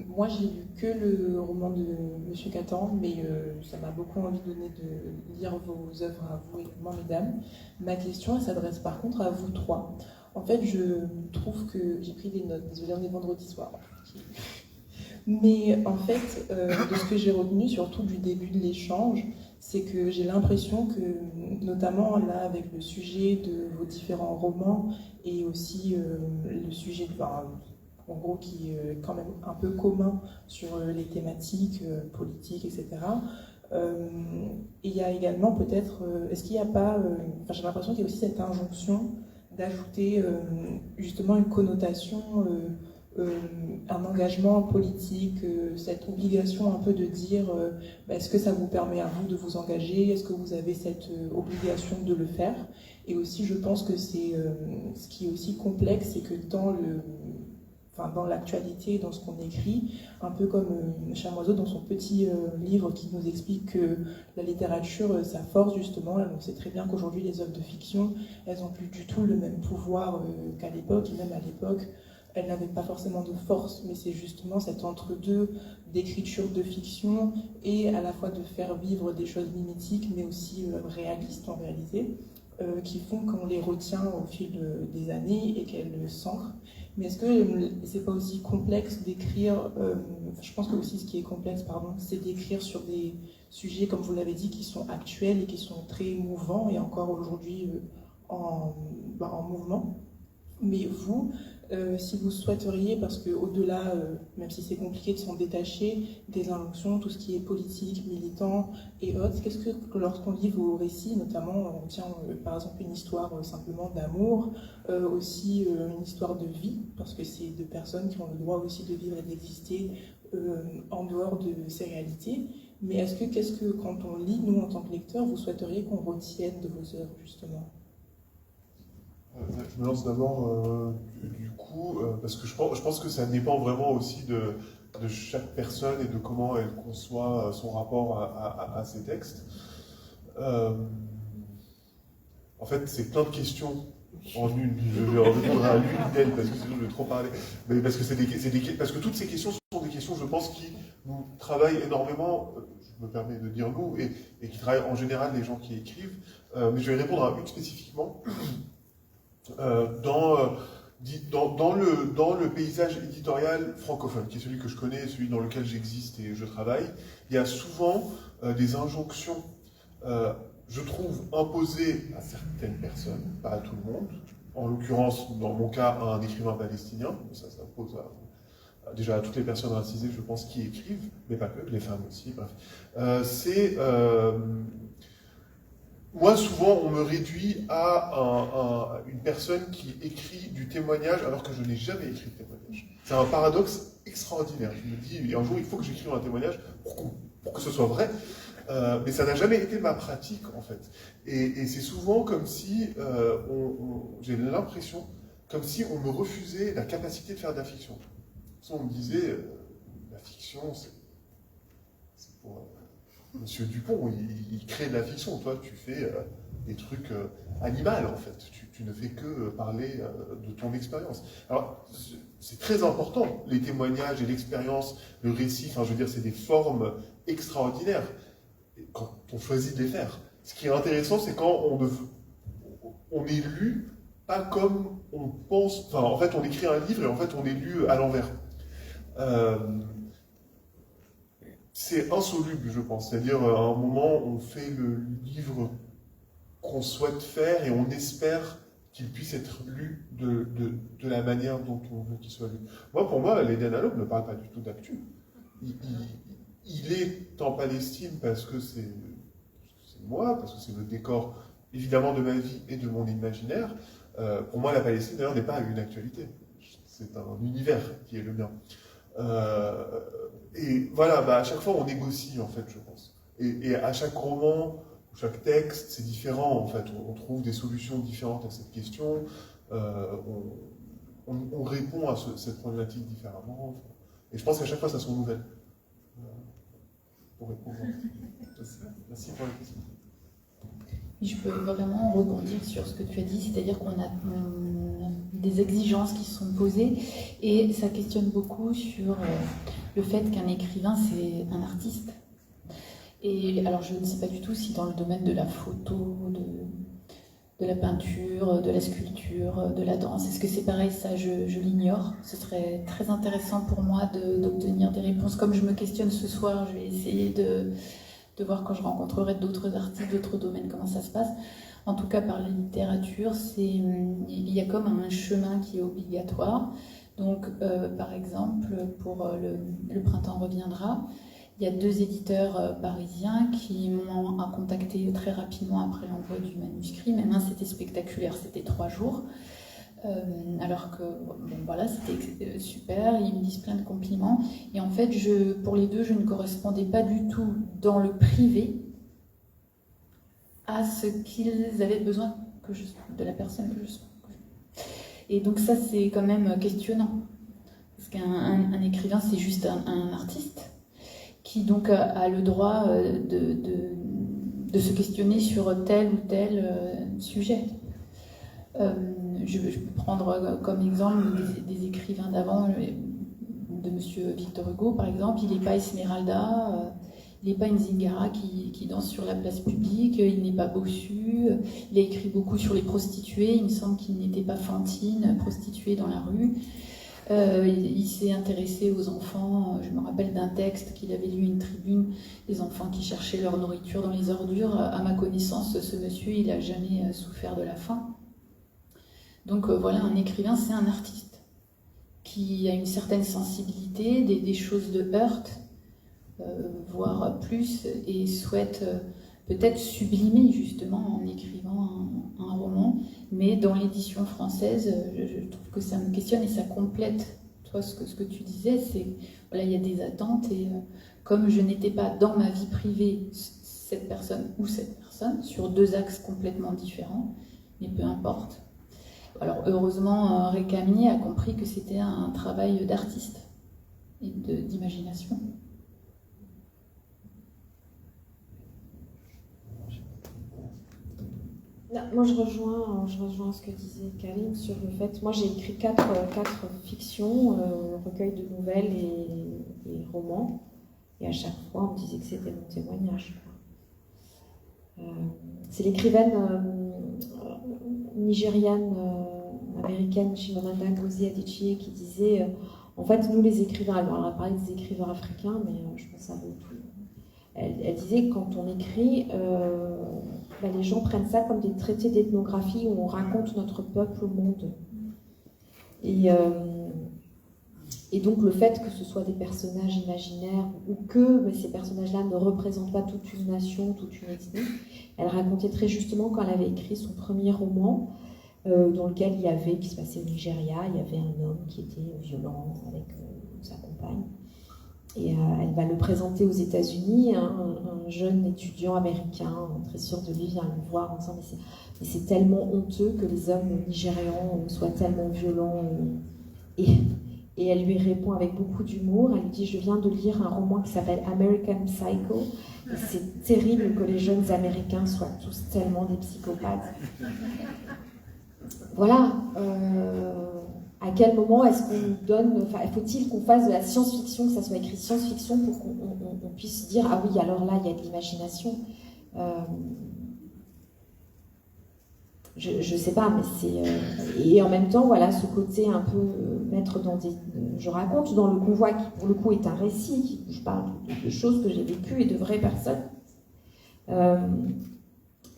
Moi, j'ai lu que le roman de Monsieur Catan, mais ça m'a beaucoup envie donné de lire vos œuvres à vous également, mesdames. Ma question, elle s'adresse par contre à vous trois. En fait, je trouve que j'ai pris des notes. Désolée, on est vendredi soir. Mais en fait, de ce que j'ai retenu, surtout du début de l'échange, c'est que j'ai l'impression que, notamment là, avec le sujet de vos différents romans et aussi le sujet, en gros, qui est quand même un peu commun sur les thématiques politiques, etc. Et il y a également peut-être, est-ce qu'il n'y a pas, j'ai l'impression qu'il y a aussi cette injonction d'ajouter justement une connotation, un engagement politique, cette obligation un peu de dire est-ce que ça vous permet à vous de vous engager, est-ce que vous avez cette obligation de le faire. Et aussi je pense que c'est ce qui est aussi complexe, c'est que dans l'actualité, dans ce qu'on écrit, un peu comme Chamoiseau dans son petit livre qui nous explique que la littérature, sa force justement, on sait très bien qu'aujourd'hui les œuvres de fiction, elles n'ont plus du tout le même pouvoir qu'à l'époque, et même à l'époque, elles n'avaient pas forcément de force, mais c'est justement cet entre-deux d'écriture de fiction et à la fois de faire vivre des choses mimétiques, mais aussi réalistes en réalité, qui font qu'on les retient au fil des années et qu'elles s'ancrent. Mais est-ce que c'est pas aussi complexe d'écrire, je pense que aussi ce qui est complexe, c'est d'écrire sur des sujets, comme vous l'avez dit, qui sont actuels et qui sont très mouvants et encore aujourd'hui en mouvement. Mais vous, si vous souhaiteriez, parce qu'au-delà, même si c'est compliqué de s'en détacher, des injonctions, tout ce qui est politique, militant et autres, qu'est-ce que lorsqu'on lit vos récits, notamment, on tient par exemple une histoire simplement d'amour, aussi une histoire de vie, parce que c'est deux personnes qui ont le droit aussi de vivre et d'exister en dehors de ces réalités, mais qu'est-ce que quand on lit, nous en tant que lecteurs, vous souhaiteriez qu'on retienne de vos œuvres justement ? Je me lance d'abord du coup, parce que je pense que ça dépend vraiment aussi de chaque personne et de comment elle conçoit son rapport à ces textes. En fait, c'est plein de questions en une. Je vais répondre à l'une d'elles parce que sinon je vais trop parler. Mais parce que toutes ces questions sont des questions, je pense, qui nous travaillent énormément. Je me permets de dire nous et qui travaillent en général les gens qui écrivent. Mais je vais répondre à une spécifiquement. Dans le paysage éditorial francophone, qui est celui que je connais, celui dans lequel j'existe et je travaille, il y a souvent des injonctions, je trouve, imposées à certaines personnes, pas à tout le monde. En l'occurrence, dans mon cas, à un écrivain palestinien, ça pose déjà à toutes les personnes racisées, je pense, qui écrivent, mais pas que, les femmes aussi, bref. Moi, souvent, on me réduit à une personne qui écrit du témoignage alors que je n'ai jamais écrit de témoignage. C'est un paradoxe extraordinaire. Je me dis, un jour, il faut que j'écrive un témoignage pour que ce soit vrai. Mais ça n'a jamais été ma pratique, en fait. Et c'est souvent comme si, j'ai l'impression, comme si on me refusait la capacité de faire de la fiction. On me disait, la fiction, c'est pour... Monsieur Dupont, il crée de la fiction. Toi, tu fais des trucs animaux, en fait. Tu ne fais que parler de ton expérience. Alors, c'est très important, les témoignages et l'expérience, le récit. Enfin, je veux dire, c'est des formes extraordinaires quand on choisit de les faire. ce qui est intéressant, c'est quand on est lu pas comme on pense. Enfin, en fait, on écrit un livre et en fait, on est lu à l'envers. C'est insoluble, je pense. C'est-à-dire, à un moment, on fait le livre qu'on souhaite faire et on espère qu'il puisse être lu de la manière dont on veut qu'il soit lu. Pour moi, l'Eden Alop ne parle pas du tout d'actu. Il est en Palestine parce que c'est moi, parce que c'est le décor, évidemment, de ma vie et de mon imaginaire. Pour moi, la Palestine, d'ailleurs, n'est pas une actualité. C'est un univers qui est le mien. Et voilà, à chaque fois, on négocie, en fait, je pense. Et à chaque roman, chaque texte, c'est différent, en fait. On trouve des solutions différentes à cette question. On répond à cette problématique différemment. Et je pense qu'à chaque fois, ça se renouvelle. Pour répondre. Merci pour la question. Je peux vraiment rebondir sur ce que tu as dit, c'est-à-dire qu'on a des exigences qui sont posées et ça questionne beaucoup sur le fait qu'un écrivain, c'est un artiste. Et alors je ne sais pas du tout si dans le domaine de la photo, de la peinture, de la sculpture, de la danse, est-ce que c'est pareil? Ça, je l'ignore. Ce serait très intéressant pour moi d'obtenir des réponses. Comme je me questionne ce soir, je vais essayer de voir quand je rencontrerai d'autres artistes, d'autres domaines, comment ça se passe. En tout cas, par la littérature, il y a comme un chemin qui est obligatoire. Donc, par exemple, pour le Printemps reviendra, il y a 2 éditeurs parisiens qui m'ont contacté très rapidement après l'envoi du manuscrit. Même un, c'était spectaculaire, c'était 3 jours. Alors que, voilà, c'était super, ils me disent plein de compliments. Et en fait, pour les 2, je ne correspondais pas du tout dans le privé à ce qu'ils avaient besoin de la personne que je sois. Et donc ça, c'est quand même questionnant. Parce qu'un écrivain, c'est juste un artiste qui donc a le droit de se questionner sur tel ou tel sujet. Je peux prendre comme exemple des écrivains d'avant, de Monsieur Victor Hugo par exemple. Il n'est pas Esmeralda, il n'est pas une Zingara qui danse sur la place publique, il n'est pas bossu, il a écrit beaucoup sur les prostituées, il me semble qu'il n'était pas Fantine, prostituée dans la rue. Il s'est intéressé aux enfants. Je me rappelle d'un texte qu'il avait lu, une tribune, des enfants qui cherchaient leur nourriture dans les ordures. À ma connaissance, ce monsieur, il n'a jamais souffert de la faim. Donc voilà, un écrivain, c'est un artiste qui a une certaine sensibilité, des choses de heurte, voire plus, et souhaite peut-être sublimer justement en écrivant un roman. Mais dans l'édition française, je trouve que ça me questionne et ça complète, toi, ce que tu disais, c'est voilà, il y a des attentes et comme je n'étais pas dans ma vie privée cette personne ou cette personne, sur 2 axes complètement différents, mais peu importe. Alors heureusement, Récamier a compris que c'était un travail d'artiste et d'imagination. Moi, je rejoins ce que disait Karim sur le fait. Moi, j'ai écrit 4 fictions, recueils de nouvelles et romans. Et à chaque fois, on me disait que c'était mon témoignage. C'est l'écrivaine nigériane, américaine, Chimamanda Ngozi Adichie, qui disait en fait, nous les écrivains, alors elle a parlé des écrivains africains, mais je pense que ça vaut tout. Elle disait que quand on écrit, les gens prennent ça comme des traités d'ethnographie où on raconte notre peuple au monde. Et donc le fait que ce soit des personnages imaginaires ou que ces personnages-là ne représentent pas toute une nation, toute une ethnie, elle racontait très justement quand elle avait écrit son premier roman, dans lequel qui se passait au Nigeria, il y avait un homme qui était violent avec sa compagne. Et elle va le présenter aux États-Unis, un jeune étudiant américain, très sûr de lui, vient le voir en disant mais c'est tellement honteux que les hommes nigérians soient tellement violents. Et elle lui répond avec beaucoup d'humour, elle lui dit « Je viens de lire un roman qui s'appelle American Psycho, et c'est terrible que les jeunes Américains soient tous tellement des psychopathes. » Voilà. À quel moment est-ce qu'on donne... faut-il qu'on fasse de la science-fiction, que ça soit écrit science-fiction, pour qu'on puisse dire « Ah oui, alors là, il y a de l'imagination. je sais pas, mais c'est et en même temps, voilà, ce côté un peu mettre dans des, je raconte dans le convoi qui pour le coup est un récit, je parle de choses que j'ai vécues et de vraies personnes.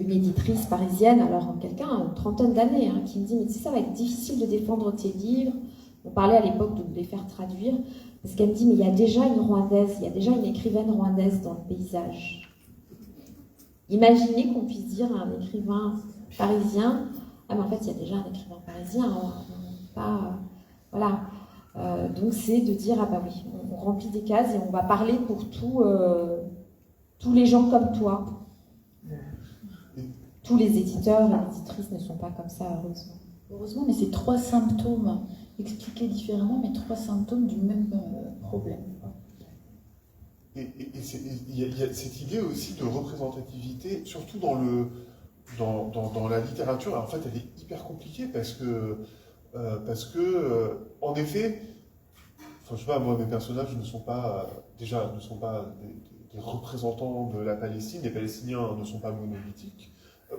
Une éditrice parisienne, alors quelqu'un a une trentaine d'années, hein, qui me dit mais tu sais, ça va être difficile de défendre tes livres. On parlait à l'époque de les faire traduire, parce qu'elle me dit mais il y a déjà une Rwandaise, il y a déjà une écrivaine rwandaise dans le paysage. Imaginez qu'on puisse dire à un écrivain parisien, ah mais en fait il y a déjà un écrivain parisien, hein, pas voilà. Donc c'est de dire ah bah oui, on remplit des cases et on va parler pour tous les gens comme toi. Tous les éditeurs et les éditrices ne sont pas comme ça, heureusement. Heureusement, mais c'est 3 symptômes, expliqués différemment, mais 3 symptômes du même problème. Et il y a cette idée aussi de représentativité, surtout dans la littérature. En fait, elle est hyper compliquée parce que en effet, enfin, je sais pas, moi, mes personnages ne sont pas des représentants de la Palestine. Les Palestiniens ne sont pas monolithiques.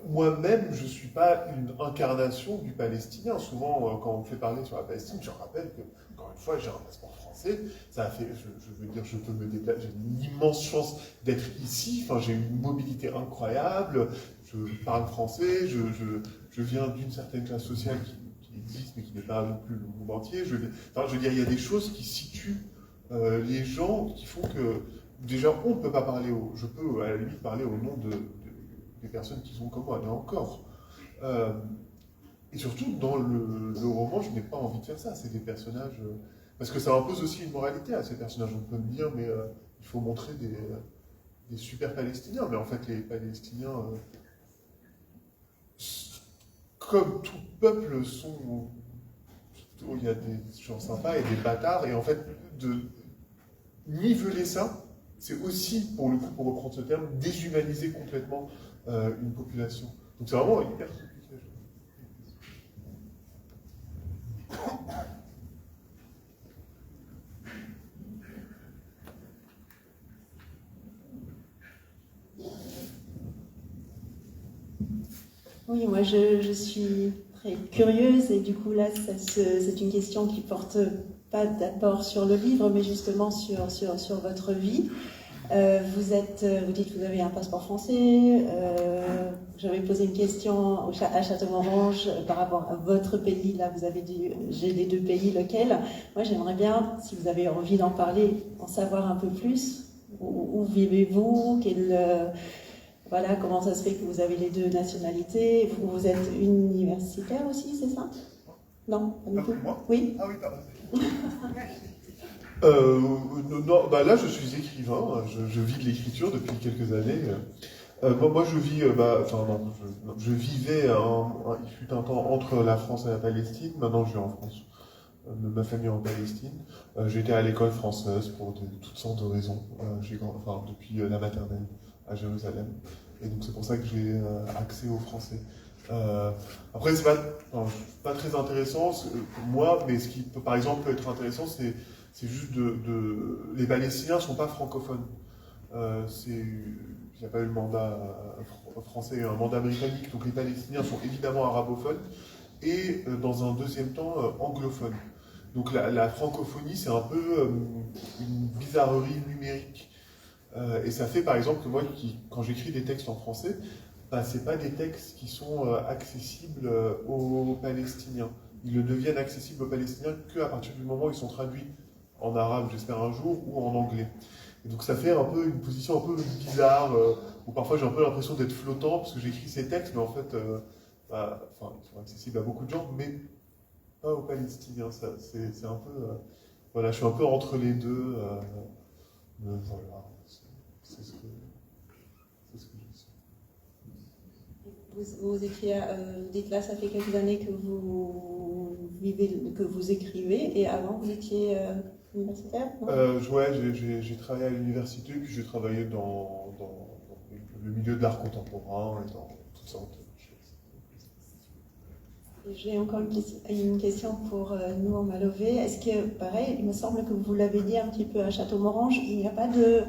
Moi-même, je ne suis pas une incarnation du Palestinien. Souvent, quand on me fait parler sur la Palestine, je rappelle que, encore une fois, j'ai un passeport français. Ça a fait, je veux dire, je peux me déplacer. J'ai une immense chance d'être ici. Enfin, j'ai une mobilité incroyable. Je parle français. Je viens d'une certaine classe sociale qui existe, mais qui n'est pas non plus le monde entier. Je veux dire, il y a des choses qui situent les gens, qui font que, déjà, on ne peut pas parler je peux, à la limite, parler au nom des personnes qui sont comme moi, et encore. Et surtout, dans le roman, je n'ai pas envie de faire ça. C'est des personnages... parce que ça impose aussi une moralité à ces personnages. On peut me dire, mais il faut montrer des super Palestiniens. Mais en fait, les Palestiniens, comme tout peuple, sont... Il y a des gens sympas et des bâtards. Et en fait, de niveler ça, c'est aussi, pour le coup, pour reprendre ce terme, déshumaniser complètement une population. Donc c'est vraiment hyper compliqué. Oui, moi je suis très curieuse et du coup là c'est une question qui porte pas d'abord sur le livre mais justement sur votre vie. Vous dites que vous avez un passeport français. J'avais posé une question à Château-Morange par rapport à votre pays. Là, vous avez dit, j'ai les 2 pays, lequel? Moi, j'aimerais bien, si vous avez envie d'en parler, en savoir un peu plus. Où vivez-vous? Voilà, comment ça se fait que vous avez les 2 nationalités? Vous êtes universitaire aussi, c'est ça? Non, pas du tout. Moi? Oui. Ah oui, pardon. Non, bah là je suis écrivain, je vis de l'écriture depuis quelques années. Moi je vis, je vivais, il fut un temps entre la France et la Palestine, maintenant je vis en France. Ma famille est en Palestine. J'étais à l'école française pour toutes sortes de raisons. Depuis la maternelle à Jérusalem. Et donc c'est pour ça que j'ai accès au français. Après, c'est pas très intéressant pour moi, mais ce qui peut, par exemple, peut être intéressant, c'est juste les Palestiniens ne sont pas francophones. Il n'y a pas eu le mandat français, il y a eu un mandat britannique, donc les Palestiniens sont évidemment arabophones et dans un deuxième temps anglophones. Donc la francophonie, c'est un peu une bizarrerie numérique. Et ça fait par exemple que moi, quand j'écris des textes en français, ce n'est pas des textes qui sont accessibles aux Palestiniens. Ils ne deviennent accessibles aux Palestiniens qu'à partir du moment où ils sont traduits en arabe, j'espère un jour, ou en anglais. Et donc ça fait un peu une position un peu bizarre, où parfois j'ai un peu l'impression d'être flottant, parce que j'écris ces textes, mais en fait, ils sont accessibles à beaucoup de gens, mais pas aux Palestiniens. C'est un peu... voilà, je suis un peu entre les deux. Mais voilà, c'est ce que je suis. Vous étiez, dites là, ça fait quelques années que vous vivez, que vous écrivez, et avant vous étiez universitaire? Ouais, j'ai travaillé à l'université, puis j'ai travaillé dans le milieu de l'art contemporain et dans toutes sortes de choses. J'ai encore une question pour Nour Malové. Est-ce que, pareil, il me semble que vous l'avez dit un petit peu à Château-Morange, il n'y a pas de...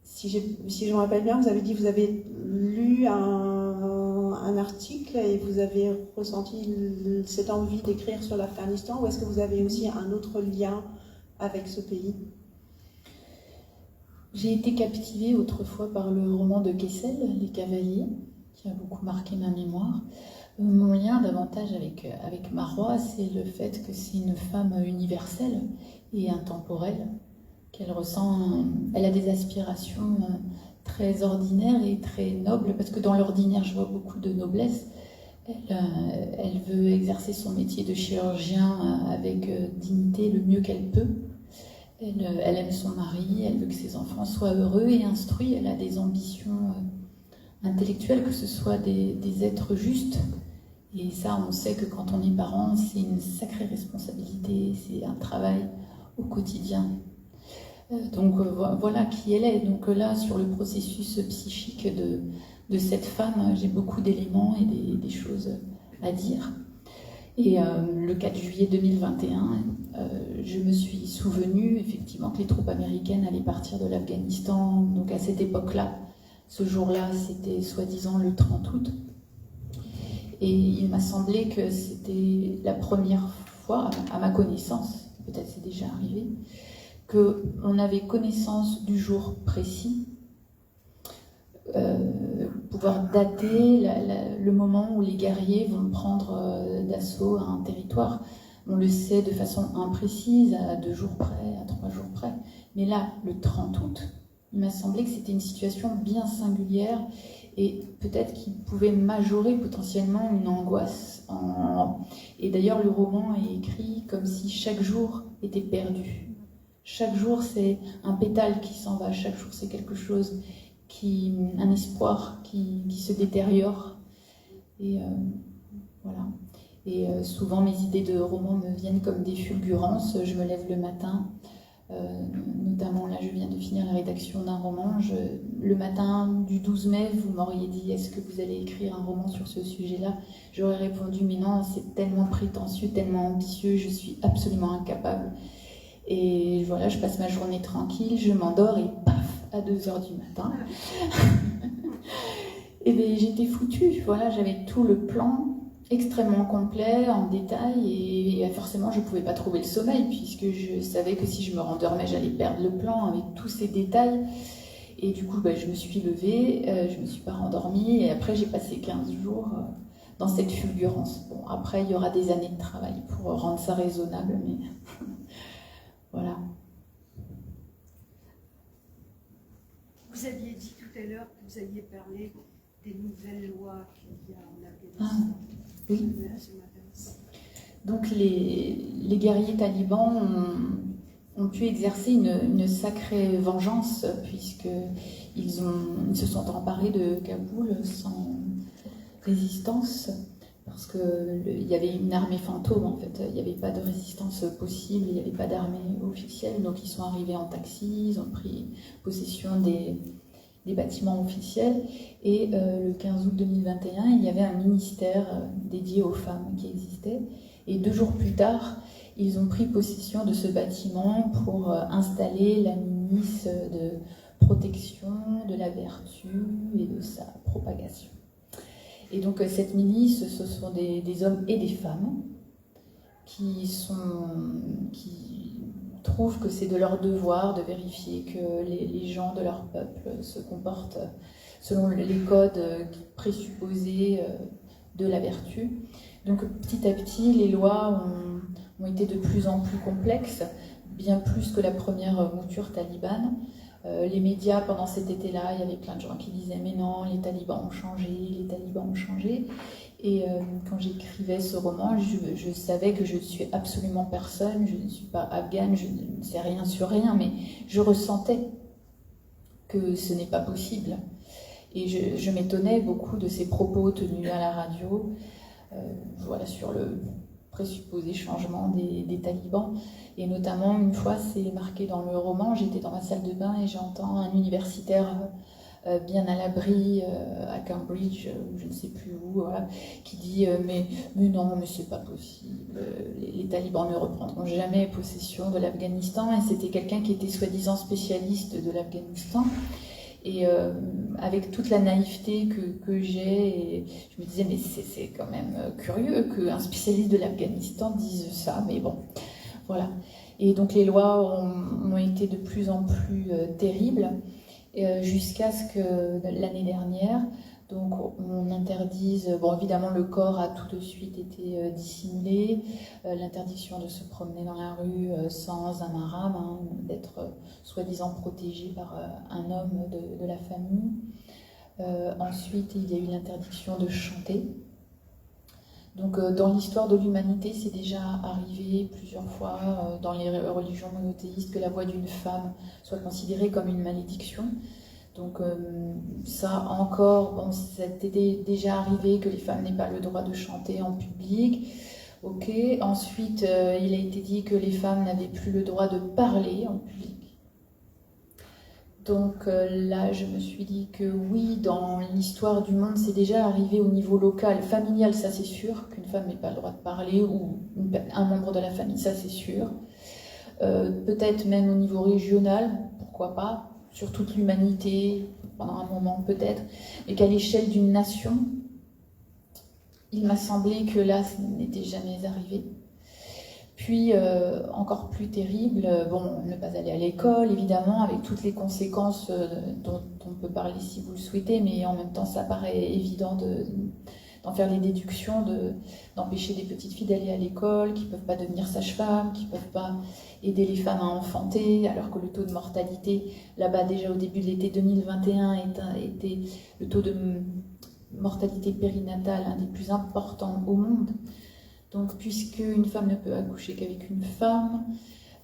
Si je me rappelle bien, vous avez dit que vous avez lu un un article et vous avez ressenti cette envie d'écrire sur l'Afghanistan, ou est-ce que vous avez aussi un autre lien avec ce pays? J'ai été captivée autrefois par le roman de Kessel, Les Cavaliers, qui a beaucoup marqué ma mémoire. Mon lien davantage avec Marwa, c'est le fait que c'est une femme universelle et intemporelle, qu'elle ressent, elle a des aspirations très ordinaires et très nobles, parce que dans l'ordinaire, je vois beaucoup de noblesse. Elle veut exercer son métier de chirurgien avec dignité le mieux qu'elle peut. Elle aime son mari, elle veut que ses enfants soient heureux et instruits. Elle a des ambitions intellectuelles, que ce soit des êtres justes. Et ça, on sait que quand on est parent, c'est une sacrée responsabilité, c'est un travail au quotidien. Donc voilà qui elle est. Donc là, sur le processus psychique de cette femme, j'ai beaucoup d'éléments et des choses à dire. Et le 4 juillet 2021, je me suis souvenue effectivement que les troupes américaines allaient partir de l'Afghanistan. Donc à cette époque-là, ce jour-là, c'était soi-disant le 30 août. Et il m'a semblé que c'était la première fois, à ma connaissance, peut-être c'est déjà arrivé, qu'on avait connaissance du jour précis, pouvoir dater le moment où les guerriers vont prendre d'assaut un territoire. On le sait de façon imprécise, à 2 jours près, à 3 jours près. Mais là, le 30 août, il m'a semblé que c'était une situation bien singulière et peut-être qu'il pouvait majorer potentiellement une angoisse. Et d'ailleurs, le roman est écrit comme si chaque jour était perdu. Chaque jour, c'est un pétale qui s'en va. Chaque jour, c'est quelque chose, un espoir qui se détériore. Et voilà. Et souvent, mes idées de roman me viennent comme des fulgurances. Je me lève le matin. Notamment là, je viens de finir la rédaction d'un roman. Le matin du 12 mai, vous m'auriez dit « Est-ce que vous allez écrire un roman sur ce sujet-là » J'aurais répondu « Mais non, c'est tellement prétentieux, tellement ambitieux, je suis absolument incapable. » Et voilà, je passe ma journée tranquille, je m'endors et paf, à 2h du matin. Et bien j'étais foutue, voilà, j'avais tout le plan extrêmement complet, en détail, et forcément je ne pouvais pas trouver le sommeil, puisque je savais que si je me rendormais, j'allais perdre le plan avec tous ces détails. Et du coup, je me suis levée, je ne me suis pas rendormie, et après j'ai passé 15 jours dans cette fulgurance. Bon, après, il y aura des années de travail pour rendre ça raisonnable, mais voilà. Vous aviez dit tout à l'heure que vous aviez parlé des nouvelles lois qu'il y a en Afghanistan. Oui. Donc les guerriers talibans ont pu exercer une sacrée vengeance, puisqu'ils se sont emparés de Kaboul sans résistance, parce qu'il y avait une armée fantôme en fait, il n'y avait pas de résistance possible, il n'y avait pas d'armée officielle, donc ils sont arrivés en taxi, ils ont pris possession des bâtiments officiels, et le 15 août 2021, il y avait un ministère dédié aux femmes qui existait, et 2 jours plus tard, ils ont pris possession de ce bâtiment pour installer la milice de protection de la vertu et de sa propagation. Et donc cette milice, ce sont des hommes et des femmes qui trouvent que c'est de leur devoir de vérifier que les gens de leur peuple se comportent selon les codes présupposés de la vertu. Donc petit à petit, les lois ont été de plus en plus complexes, bien plus que la première mouture talibane. Les médias, pendant cet été-là, il y avait plein de gens qui disaient « Mais non, les talibans ont changé, les talibans ont changé ». Et quand j'écrivais ce roman, je savais que je ne suis absolument personne, je ne suis pas afghane, je ne sais rien sur rien, mais je ressentais que ce n'est pas possible. Et je m'étonnais beaucoup de ces propos tenus à la radio, voilà, sur le présupposé changement des talibans. Et notamment, une fois, c'est marqué dans le roman, j'étais dans ma salle de bain et j'entends un universitaire bien à l'abri à Cambridge, ou je ne sais plus où, voilà, qui dit mais non, mais c'est pas possible, les talibans ne reprendront jamais possession de l'Afghanistan. Et c'était quelqu'un qui était soi-disant spécialiste de l'Afghanistan. Et avec toute la naïveté que j'ai, et je me disais, mais c'est quand même curieux qu'un spécialiste de l'Afghanistan dise ça, mais bon, voilà. Et donc les lois ont été de plus en plus terribles, jusqu'à ce que l'année dernière, donc on interdise, bon évidemment le corps a tout de suite été dissimulé, l'interdiction de se promener dans la rue sans un mahram, hein, d'être soi-disant protégé par un homme de la famille. Ensuite il y a eu l'interdiction de chanter. Donc dans l'histoire de l'humanité, c'est déjà arrivé plusieurs fois dans les religions monothéistes que la voix d'une femme soit considérée comme une malédiction. Donc ça encore, bon, c'était déjà arrivé que les femmes n'aient pas le droit de chanter en public. Ok. Ensuite, il a été dit que les femmes n'avaient plus le droit de parler en public. Donc là, je me suis dit que oui, dans l'histoire du monde, c'est déjà arrivé au niveau local, familial, ça c'est sûr, qu'une femme n'ait pas le droit de parler, ou un membre de la famille, ça c'est sûr. Peut-être même au niveau régional, pourquoi pas, sur toute l'humanité, pendant un moment peut-être, mais qu'à l'échelle d'une nation, il m'a semblé que là, ça n'était jamais arrivé. Puis, encore plus terrible, bon, ne pas aller à l'école, évidemment, avec toutes les conséquences dont on peut parler si vous le souhaitez, mais en même temps, ça paraît évident d'en faire les déductions, d'empêcher des petites filles d'aller à l'école, qui ne peuvent pas devenir sage-femme, qui ne peuvent pas aider les femmes à enfanter, alors que le taux de mortalité, là-bas déjà au début de l'été 2021, était le taux de mortalité périnatale un des plus importants au monde. Donc puisque une femme ne peut accoucher qu'avec une femme,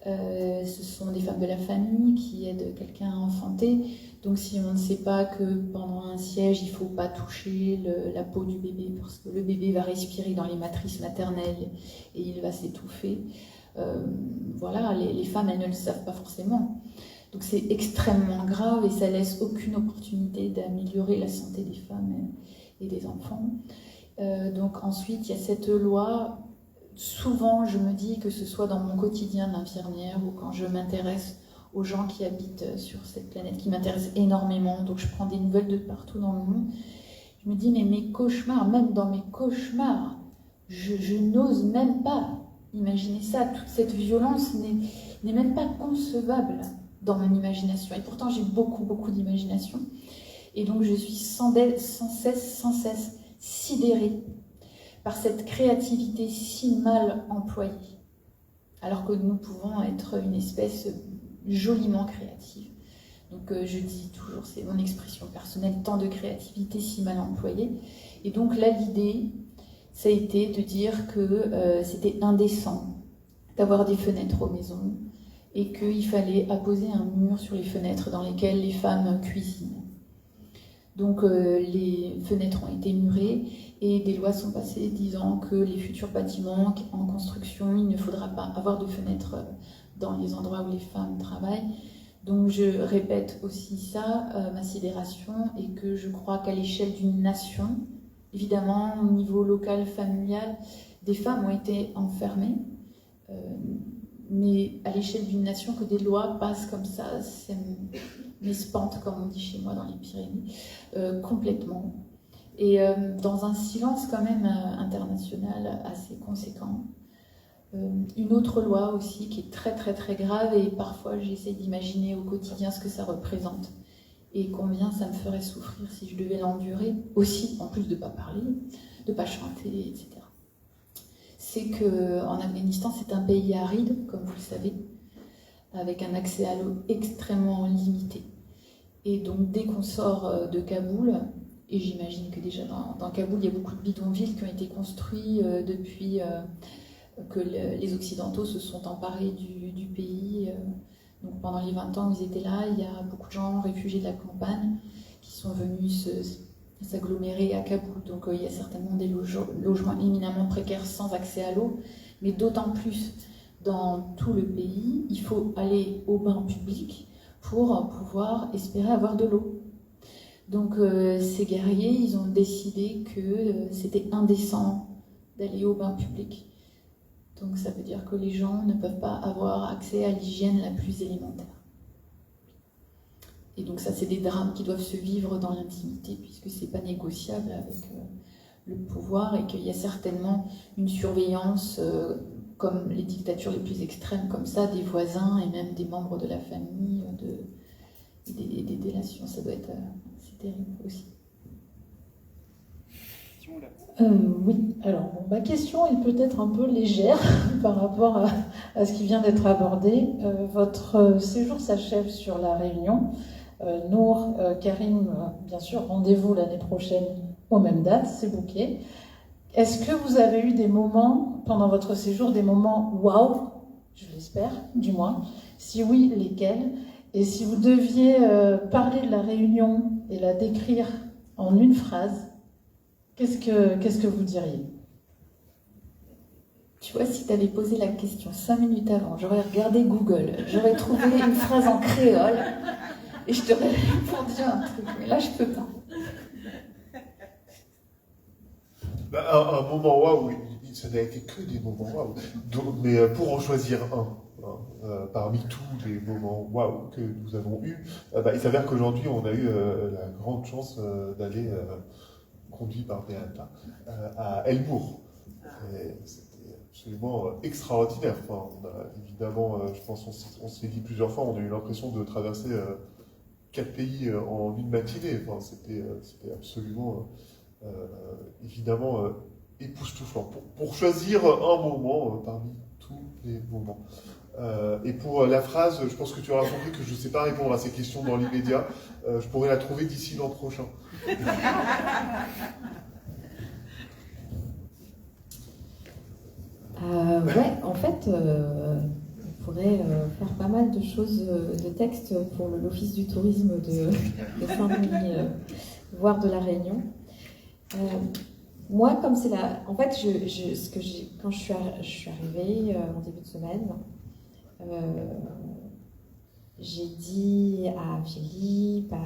ce sont des femmes de la famille qui aident quelqu'un à enfanter. Donc si on ne sait pas que pendant un siège, il ne faut pas toucher la peau du bébé parce que le bébé va respirer dans les matrices maternelles et il va s'étouffer, voilà, les femmes, elles ne le savent pas forcément. Donc c'est extrêmement grave et ça laisse aucune opportunité d'améliorer la santé des femmes et des enfants. Donc ensuite, il y a cette loi. Souvent, je me dis que ce soit dans mon quotidien d'infirmière ou quand je m'intéresse aux gens qui habitent sur cette planète, qui m'intéressent énormément, donc je prends des nouvelles de partout dans le monde, je me dis, mais mes cauchemars, même dans mes cauchemars, je n'ose même pas imaginer ça. Toute cette violence n'est même pas concevable dans mon imagination. Et pourtant, j'ai beaucoup d'imagination. Et donc, je suis sans cesse sidérée par cette créativité si mal employée, alors que nous pouvons être une espèce joliment créative. Donc je dis toujours, c'est mon expression personnelle, tant de créativité si mal employée. Et donc là, l'idée, ça a été de dire que c'était indécent d'avoir des fenêtres aux maisons et qu'il fallait apposer un mur sur les fenêtres dans lesquelles les femmes cuisinent. Donc les fenêtres ont été murées et des lois sont passées disant que les futurs bâtiments en construction, il ne faudra pas avoir de fenêtres dans les endroits où les femmes travaillent. Donc je répète aussi ça, ma sidération, et que je crois qu'à l'échelle d'une nation, évidemment au niveau local, familial, des femmes ont été enfermées, mais à l'échelle d'une nation, que des lois passent comme ça, c'est m'espante, comme on dit chez moi dans les Pyrénées, complètement. Et dans un silence quand même international assez conséquent. Une autre loi aussi qui est très grave, et parfois j'essaie d'imaginer au quotidien ce que ça représente et combien ça me ferait souffrir si je devais l'endurer aussi, en plus de ne pas parler, de ne pas chanter, etc. C'est qu'en Afghanistan, c'est un pays aride, comme vous le savez, avec un accès à l'eau extrêmement limité. Et donc dès qu'on sort de Kaboul, et j'imagine que déjà dans Kaboul, il y a beaucoup de bidonvilles qui ont été construits depuis que les Occidentaux se sont emparés du pays. Donc pendant les 20 ans où ils étaient là, il y a beaucoup de gens réfugiés de la campagne qui sont venus s'agglomérer à Kaboul. Donc il y a certainement des logements éminemment précaires sans accès à l'eau, mais d'autant plus dans tout le pays, il faut aller au bain public pour pouvoir espérer avoir de l'eau. Donc ces guerriers, ils ont décidé que c'était indécent d'aller au bain public. Donc ça veut dire que les gens ne peuvent pas avoir accès à l'hygiène la plus élémentaire. Et donc ça, c'est des drames qui doivent se vivre dans l'intimité, puisque c'est pas négociable avec le pouvoir, et qu'il y a certainement une surveillance, comme les dictatures les plus extrêmes comme ça, des voisins et même des membres de la famille, des délations. Ça doit être c'est terrible aussi. Oui, alors bon, ma question est peut-être un peu légère par rapport à ce qui vient d'être abordé. Votre séjour s'achève sur La Réunion. Nour, Karim, bien sûr, rendez-vous l'année prochaine aux mêmes dates, c'est booké. Est-ce que vous avez eu des moments, pendant votre séjour, des moments waouh, je l'espère, du moins. Si oui, lesquels? Et si vous deviez parler de La Réunion et la décrire en une phrase, qu'est-ce que vous diriez? Tu vois, si tu avais posé la question 5 minutes avant, j'aurais regardé Google, j'aurais trouvé une phrase en créole et je t'aurais répondu un truc. Mais là, je peux pas. Un moment waouh, ça n'a été que des moments waouh. Mais pour en choisir un, parmi tous les moments waouh que nous avons eus, il s'avère qu'aujourd'hui, on a eu la grande chance d'aller, conduit par Beata, à Elbourg. C'était absolument extraordinaire. Enfin, on a, évidemment, je pense on s'est dit plusieurs fois, on a eu l'impression de traverser 4 pays en une matinée. Enfin, c'était absolument, évidemment, époustouflant. Pour choisir un moment parmi tous les moments. Et pour la phrase, je pense que tu auras compris que je ne sais pas répondre à ces questions dans l'immédiat. Je pourrais la trouver d'ici l'an prochain. Ouais, en fait, on pourrait faire pas mal de choses, de textes pour l'Office du tourisme de Saint-Denis, voire de La Réunion. Moi, comme c'est la... En fait, quand je suis arrivée en début de semaine, j'ai dit à Philippe, à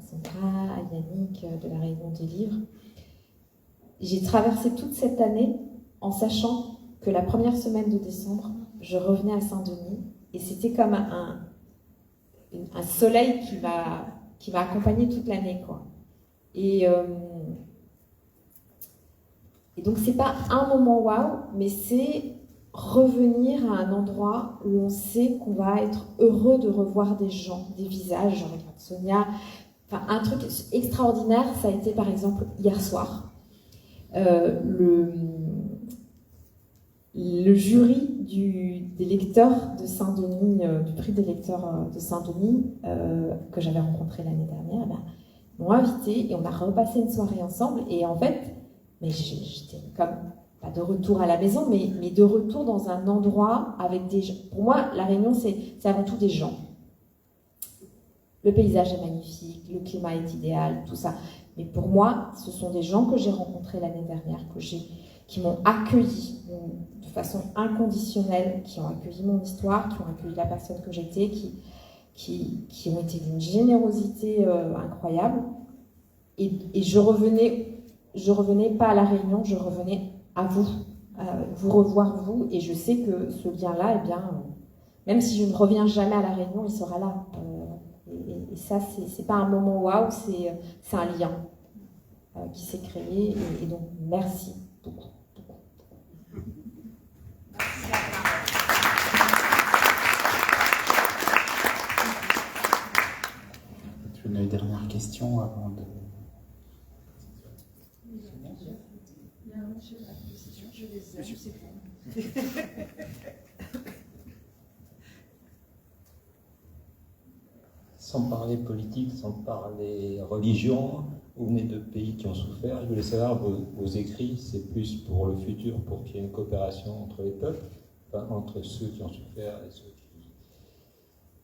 Sandra, à Yannick de La Réunion des Livres, j'ai traversé toute cette année en sachant que la première semaine de décembre, je revenais à Saint-Denis et c'était comme un soleil qui m'a accompagnée toute l'année, quoi. Et donc c'est pas un moment waouh, mais c'est revenir à un endroit où on sait qu'on va être heureux de revoir des gens, des visages. Je regarde Sonia. Enfin, un truc extraordinaire, ça a été par exemple hier soir. Le jury des lecteurs de Saint-Denis, du prix des lecteurs de Saint-Denis, que j'avais rencontré l'année dernière, m'ont invité et on a repassé une soirée ensemble. Et en fait, mais j'étais comme, pas de retour à la maison, mais de retour dans un endroit avec des gens. Pour moi, La Réunion, c'est avant tout des gens. Le paysage est magnifique, le climat est idéal, tout ça. Mais pour moi, ce sont des gens que j'ai rencontrés l'année dernière, qui m'ont accueilli de façon inconditionnelle, qui ont accueilli mon histoire, qui ont accueilli la personne que j'étais, qui ont été d'une générosité incroyable. Et je revenais pas à La Réunion, je revenais à vous revoir vous, et je sais que ce lien-là, eh bien, même si je ne reviens jamais à La Réunion, il sera là. Et ça, c'est pas un moment waouh, c'est un lien qui s'est créé, et donc merci beaucoup. Une dernière question avant de... Sans parler politique, sans parler religion, vous venez de pays qui ont souffert. Je voulais savoir, vos écrits, c'est plus pour le futur, pour qu'il y ait une coopération entre les peuples, enfin, entre ceux qui ont souffert et ceux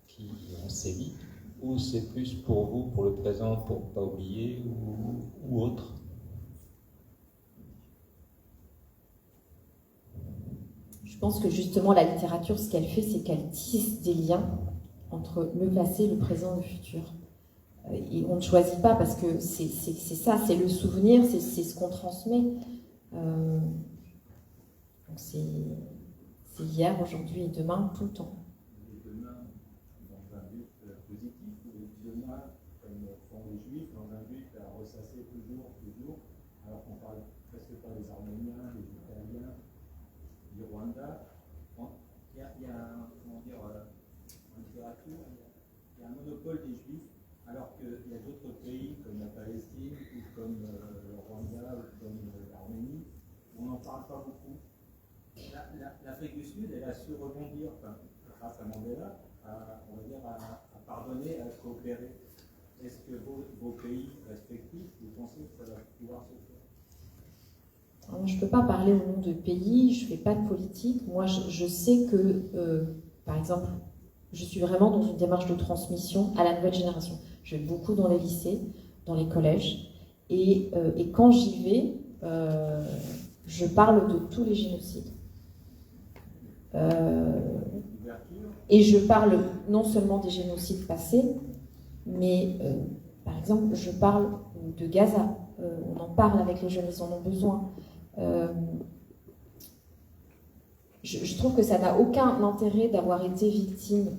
qui ont sévi, ou c'est plus pour vous, pour le présent, pour ne pas oublier, ou autre? Je pense que justement la littérature, ce qu'elle fait, c'est qu'elle tisse des liens entre le passé, le présent et le futur. Et on ne choisit pas parce que c'est ça, c'est le souvenir, c'est ce qu'on transmet. Donc c'est hier, aujourd'hui et demain, tout le temps. Et demain, dans un but positif ou visionnaire? des Juifs dans un but à ressasser toujours, alors qu'on parle presque pas des Arméniens, des Italiens, du Rwanda. Il y a comment dire, en littérature, il y a un monopole des Juifs, alors qu'il y a d'autres pays comme la Palestine, ou comme le Rwanda, ou comme l'Arménie, où on n'en parle pas beaucoup. L'Afrique du Sud, elle a su rebondir, enfin, grâce à Mandela, on va dire, à pardonner, à coopérer. Est-ce que vos pays respectifs, vous pensez que ça va pouvoir se faire? Alors, je ne peux pas parler au nom de pays, je ne fais pas de politique. Moi, je sais que, par exemple, je suis vraiment dans une démarche de transmission à la nouvelle génération. Je vais beaucoup dans les lycées, dans les collèges, et quand j'y vais, je parle de tous les génocides. Et je parle non seulement des génocides passés, mais par exemple, je parle de Gaza. On en parle avec les jeunes, ils en ont besoin. Je trouve que ça n'a aucun intérêt d'avoir été victime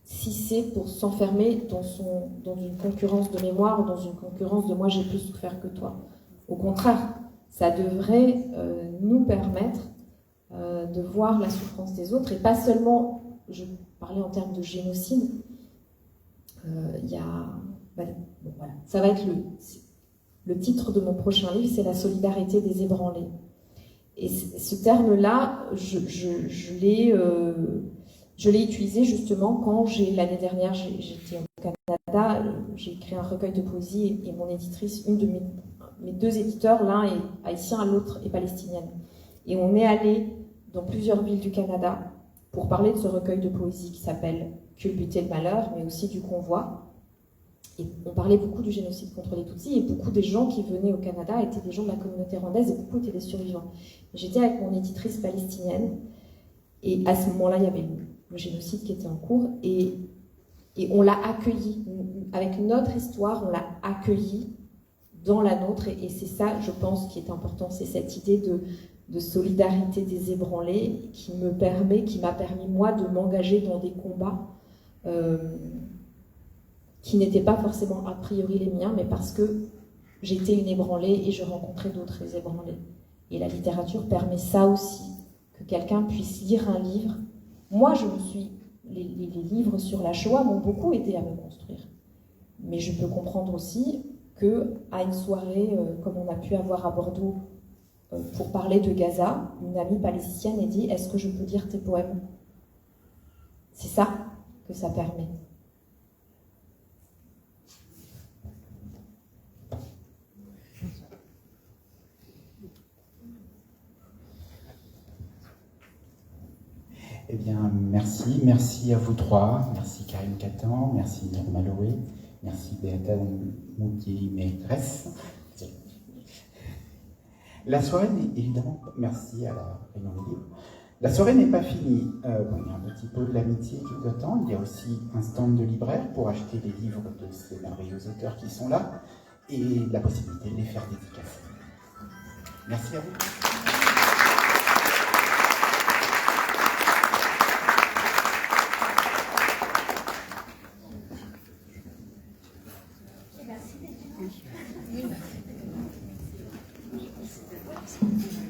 si c'est pour s'enfermer dans une concurrence de mémoire ou dans une concurrence de moi j'ai plus souffert que toi. Au contraire, ça devrait nous permettre de voir la souffrance des autres et pas seulement, je parlais en termes de génocide, voilà. Ça va être le titre de mon prochain livre, c'est la solidarité des ébranlés. Et ce terme-là, je l'ai utilisé justement quand l'année dernière, j'étais au Canada, j'ai écrit un recueil de poésie et mon éditrice, une de mes deux éditeurs, l'un est haïtien, l'autre est palestinienne. Et on est allé dans plusieurs villes du Canada pour parler de ce recueil de poésie qui s'appelle Culbuter le malheur, mais aussi du convoi. Et on parlait beaucoup du génocide contre les Tutsis et beaucoup des gens qui venaient au Canada étaient des gens de la communauté rwandaise et beaucoup étaient des survivants. J'étais avec mon éditrice palestinienne et à ce moment-là, il y avait le génocide qui était en cours et on l'a accueilli. Avec notre histoire, on l'a accueilli dans la nôtre et c'est ça, je pense, qui est important. C'est cette idée de solidarité des ébranlés qui m'a permis, moi, de m'engager dans des combats qui n'étaient pas forcément a priori les miens, mais parce que j'étais une ébranlée et je rencontrais d'autres ébranlés. Et la littérature permet ça aussi, que quelqu'un puisse lire un livre. Moi, les livres sur la Shoah m'ont beaucoup aidé à me construire. Mais je peux comprendre aussi qu'à une soirée, comme on a pu avoir à Bordeaux, pour parler de Gaza, une amie palestinienne a dit « Est-ce que je peux lire tes poèmes ?» C'est ça que ça permet. Eh bien, merci à vous trois, merci Karim Katan, merci Norma Loé, merci Beata Moutier-Maîtresse. La soirée, évidemment, merci à la Réunion des Livres. La soirée n'est pas finie. Il y a un petit peu de l'amitié qui vous attend. Il y a aussi un stand de libraire pour acheter les livres de ces merveilleux auteurs qui sont là et la possibilité de les faire dédicacer. Merci à vous. Merci.